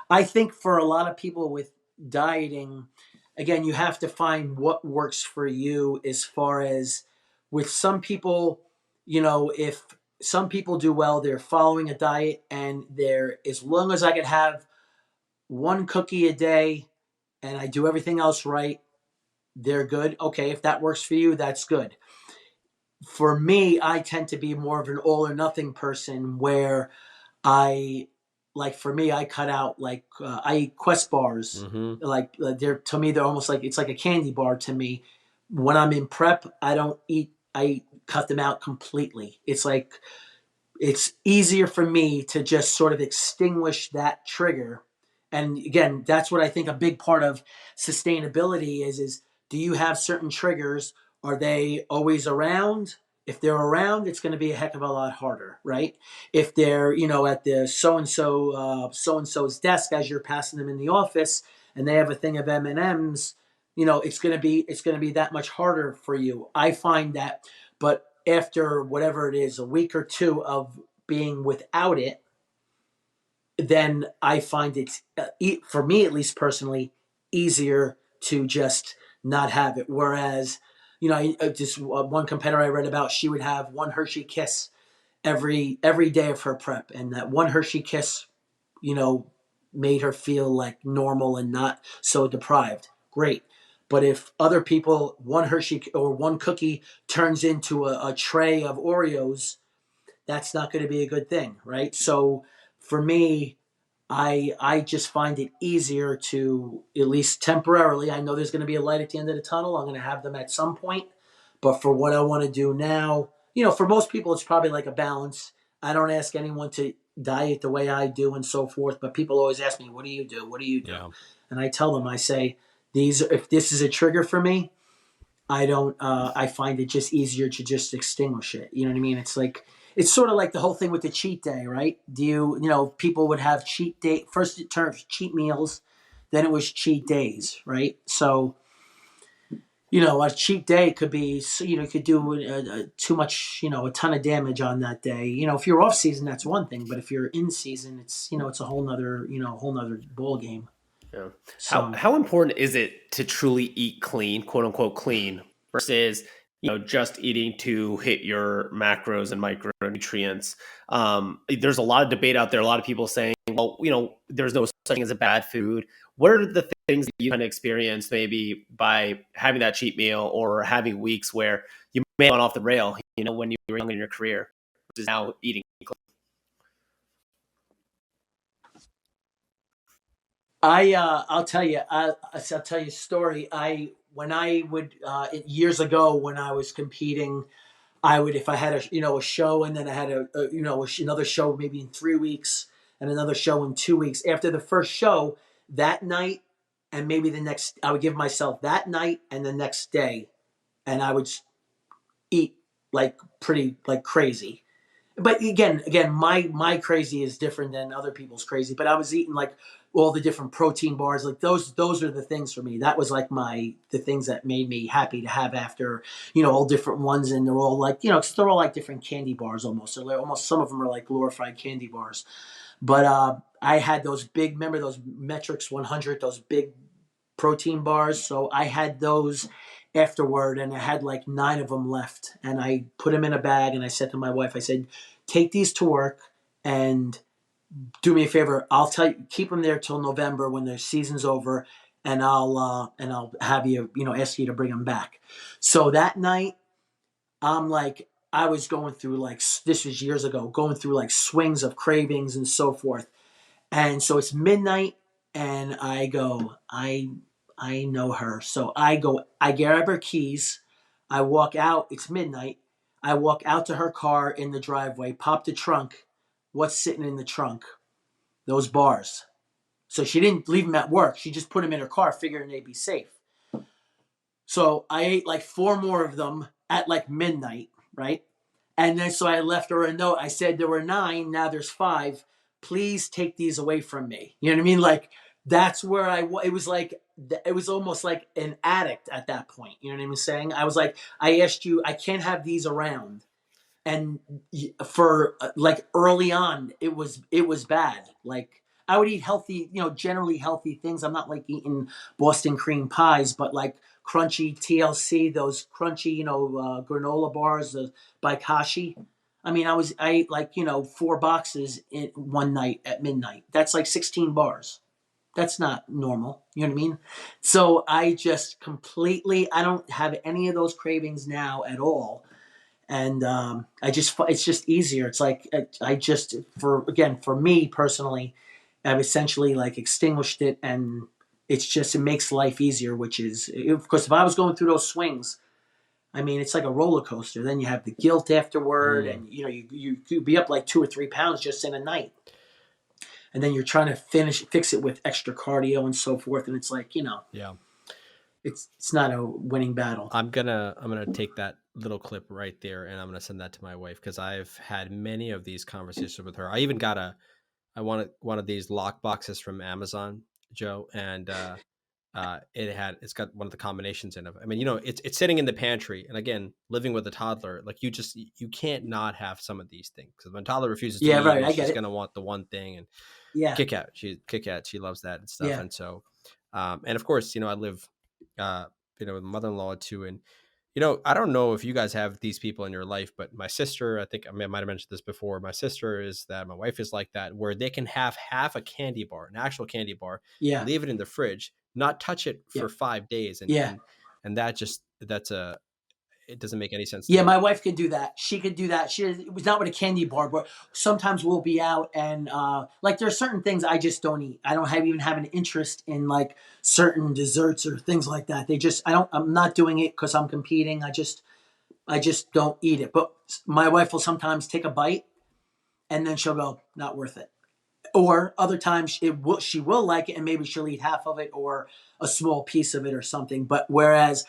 I think for a lot of people with dieting, again, you have to find what works for you. As far as with some people, if some people do well, they're following a diet, and they're, as long as I could have one cookie a day and I do everything else right, they're good. Okay, if that works for you, that's good. For me, I tend to be more of an all or nothing person, where I, like, for me, I cut out, like, I eat Quest bars. Mm-hmm. Like, they're, to me, they're almost like, it's like a candy bar to me. When I'm in prep, I don't eat. I cut them out completely. It's like, it's easier for me to just sort of extinguish that trigger And again, that's what I think a big part of sustainability is do you have certain triggers? Are they always around? If they're around, it's going to be a heck of a lot harder, right? If they're, at the so and so's desk as you're passing them in the office, and they have a thing of M&Ms, it's going to be that much harder for you. I find that, but after whatever it is, a week or two of being without it, then I find it, for me at least personally, easier to just not have it. Whereas, just one competitor I read about, she would have one Hershey Kiss every day of her prep, and that one Hershey Kiss, you know, made her feel like normal and not so deprived. Great. But if other people, one Hershey or one cookie turns into a tray of Oreos, that's not going to be a good thing, right? So for me, I just find it easier to, at least temporarily, I know there's going to be a light at the end of the tunnel. I'm going to have them at some point. But for what I want to do now, for most people, it's probably like a balance. I don't ask anyone to diet the way I do and so forth. But people always ask me, what do you do? What do you do? Yeah. And I tell them, I say, if this is a trigger for me, I don't. I find it just easier to just extinguish it. You know what I mean? It's sort of like the whole thing with the cheat day, right? People would have cheat day first. It turned cheat meals, then it was cheat days, right? So, a cheat day could be, could do too much, a ton of damage on that day. If you're off season, that's one thing, but if you're in season, it's a whole nother ball game. Yeah. So How important is it to truly eat clean, quote unquote clean, versus just eating to hit your macros and micronutrients? There's a lot of debate out there. A lot of people saying, well, there's no such thing as a bad food. What are the things that you kind of experience maybe by having that cheat meal or having weeks where you may have gone off the rail, when you were young in your career, versus now eating clean? I'll tell you. I'll tell you a story. When I would years ago when I was competing, I would, if I had a show, and then I had another show maybe in 3 weeks and another show in 2 weeks. After the first show, that night and maybe the next, I would give myself that night and the next day, and I would eat like pretty like crazy. But again, my crazy is different than other people's crazy. But I was eating like all the different protein bars, like those are the things for me. That was like the things that made me happy to have after, all different ones, and they're all like, 'cause they're all like different candy bars almost. So they're almost, some of them are like glorified candy bars. But I had those big, remember those Metrics 100, those big protein bars. So I had those afterward, and I had like 9 of them left, and I put them in a bag, and I said to my wife, I said, take these to work and do me a favor. I'll tell you, keep them there till November when the season's over, and I'll have you, ask you to bring them back. So that night, I was going through like, this was years ago, going through like swings of cravings and so forth. And so it's midnight, and I go, I know her. So I go, I grab her keys, I walk out, it's midnight. I walk out to her car in the driveway, pop the trunk. What's sitting in the trunk? Those bars. So she didn't leave them at work. She just put them in her car, figuring they'd be safe. So I ate like 4 more of them at like midnight, right? And then so I left her a note. I said there were 9, now there's 5. Please take these away from me. You know what I mean? Like, that's where it was like, it was almost like an addict at that point. You know what I'm saying? I was like, I asked you, I can't have these around. And for like early on, it was bad. Like, I would eat healthy, generally healthy things. I'm not like eating Boston cream pies, but like crunchy TLC, those crunchy, granola bars, the Baikashi. I mean, I ate like, 4 boxes in one night at midnight. That's like 16 bars. That's not normal. You know what I mean? So I just I don't have any of those cravings now at all. And it's just easier. It's like, for me personally, I've essentially like extinguished it, and it makes life easier, which is, of course, if I was going through those swings, I mean, it's like a roller coaster. Then you have the guilt afterward, and you could be up like 2 or 3 pounds just in a night. and then you're trying to fix it with extra cardio and so forth, and it's like, Yeah. it's not a winning battle. I'm gonna take that little clip right there and I'm gonna send that to my wife, because I've had many of these conversations with her. I even got I wanted one of these lock boxes from Amazon, Joe, and it's got one of the combinations in it. I mean, it's sitting in the pantry, and again, living with a toddler, like you can't not have some of these things, because when a toddler refuses to Yeah, eat, right. and I get she's it. gonna want the one thing, and Yeah, Kit Kat, she loves that and stuff, yeah, and so, and of course, I live, uh, with mother-in-law too, and I don't know if you guys have these people in your life, but my sister, I think I might have mentioned this before. My sister is that, my wife is like that, where they can have half a candy bar, an actual candy bar, yeah, leave it in the fridge, not touch it yeah, for 5 days. And, yeah. and it doesn't make any sense to Yeah, me. my wife could do that. She could do that. It was not with a candy bar, but sometimes we'll be out and like there's certain things I just don't eat. I don't even have an interest in like certain desserts or things like that. I'm not doing it because I'm competing. I just don't eat it. But my wife will sometimes take a bite and then she'll go, not worth it. Or other times she will like it and maybe she'll eat half of it or a small piece of it or something. But whereas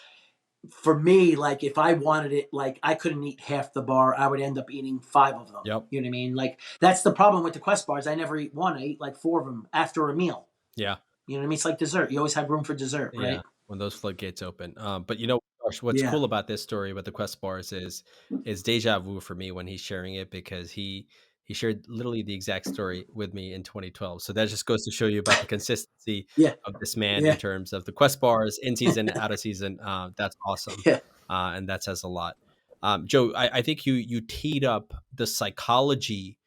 for me, like if I wanted it, like I couldn't eat half the bar. I would end up eating 5 of them. Yep. You know what I mean? Like that's the problem with the Quest bars. I never eat one. I eat like 4 of them after a meal. Yeah. You know what I mean? It's like dessert. You always have room for dessert, Yeah. right? When those floodgates open. But Josh, what's Yeah. cool about this story with the Quest bars is deja vu for me when he's sharing it, because he shared literally the exact story with me in 2012. So that just goes to show you about the consistency Yeah. of this man in Yeah. terms of the Quest bars in season, out of season. That's awesome, Yeah. and that says a lot. Joe, I think you teed up the psychology,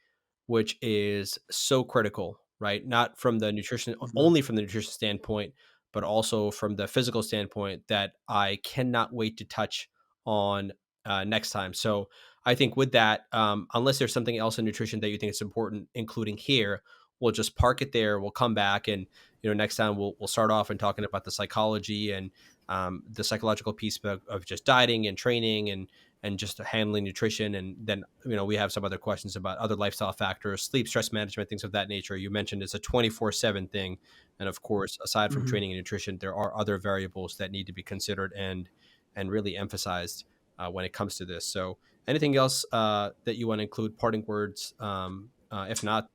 which is so critical, right? Not from the nutrition, Mhm. only from the nutrition standpoint, but also from the physical standpoint, that I cannot wait to touch on next time. So I think with that, unless there's something else in nutrition that you think is important, including here, we'll just park it there. We'll come back, and next time we'll start off and talking about the psychology and the psychological piece of just dieting and training and just handling nutrition. And then, we have some other questions about other lifestyle factors, sleep, stress management, things of that nature. You mentioned it's a 24/7 thing. And of course, aside from Mhm. training and nutrition, there are other variables that need to be considered and really emphasized when it comes to this. So anything else that you want to include, parting words? If not,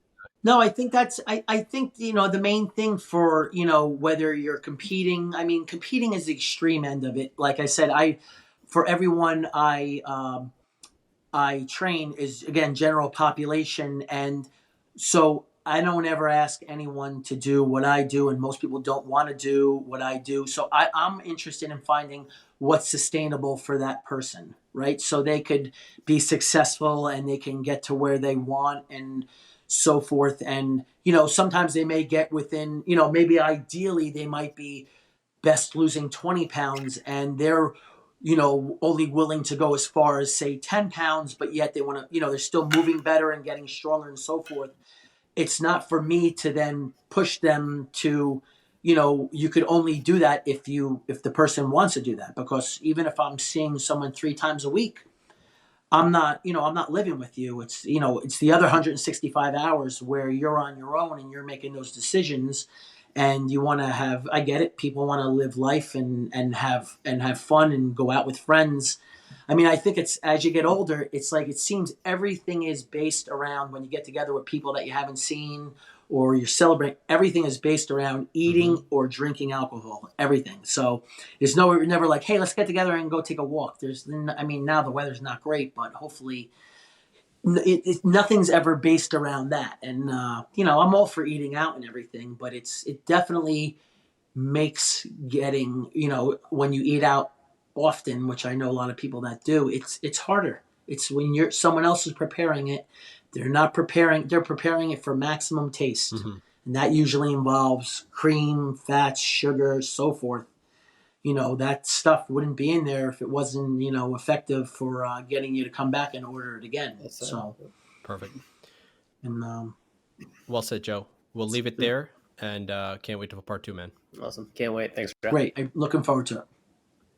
No, I think I think, the main thing for, whether you're competing, I mean, competing is the extreme end of it. Like I said, for everyone I train is again general population, and so I don't ever ask anyone to do what I do, and most people don't want to do what I do. So I'm interested in finding what's sustainable for that person, right? So they could be successful and they can get to where they want and so forth. And sometimes they may get within, maybe ideally they might be best losing 20 pounds and they're only willing to go as far as say 10 pounds, but yet they want to, they're still moving better and getting stronger and so forth. It's not for me to then push them to, you could only do that if the person wants to do that, because even if I'm seeing someone 3 times a week, I'm not living with you. It's the other 165 hours where you're on your own and you're making those decisions, and you want to have, I get it. People want to live life and have fun and go out with friends. I mean, I think it's, as you get older, it's like, it seems everything is based around, when you get together with people that you haven't seen or you're celebrating, everything is based around eating or drinking alcohol, everything. So there's never like, hey, let's get together and go take a walk. I mean, now the weather's not great, but hopefully nothing's ever based around that. And, I'm all for eating out and everything, but it definitely makes getting, when you eat out often, which I know a lot of people that do, it's harder. It's when someone else is preparing it, they're preparing it for maximum taste. mm-hmm. And that usually involves cream, fats, sugar, so forth. That stuff wouldn't be in there if it wasn't, effective for getting you to come back and order it again. So, Perfect. and Well said, Joe. We'll leave it there, and can't wait for part 2, man. Awesome. Can't wait. Thanks, Jeff. great. I'm looking forward to it.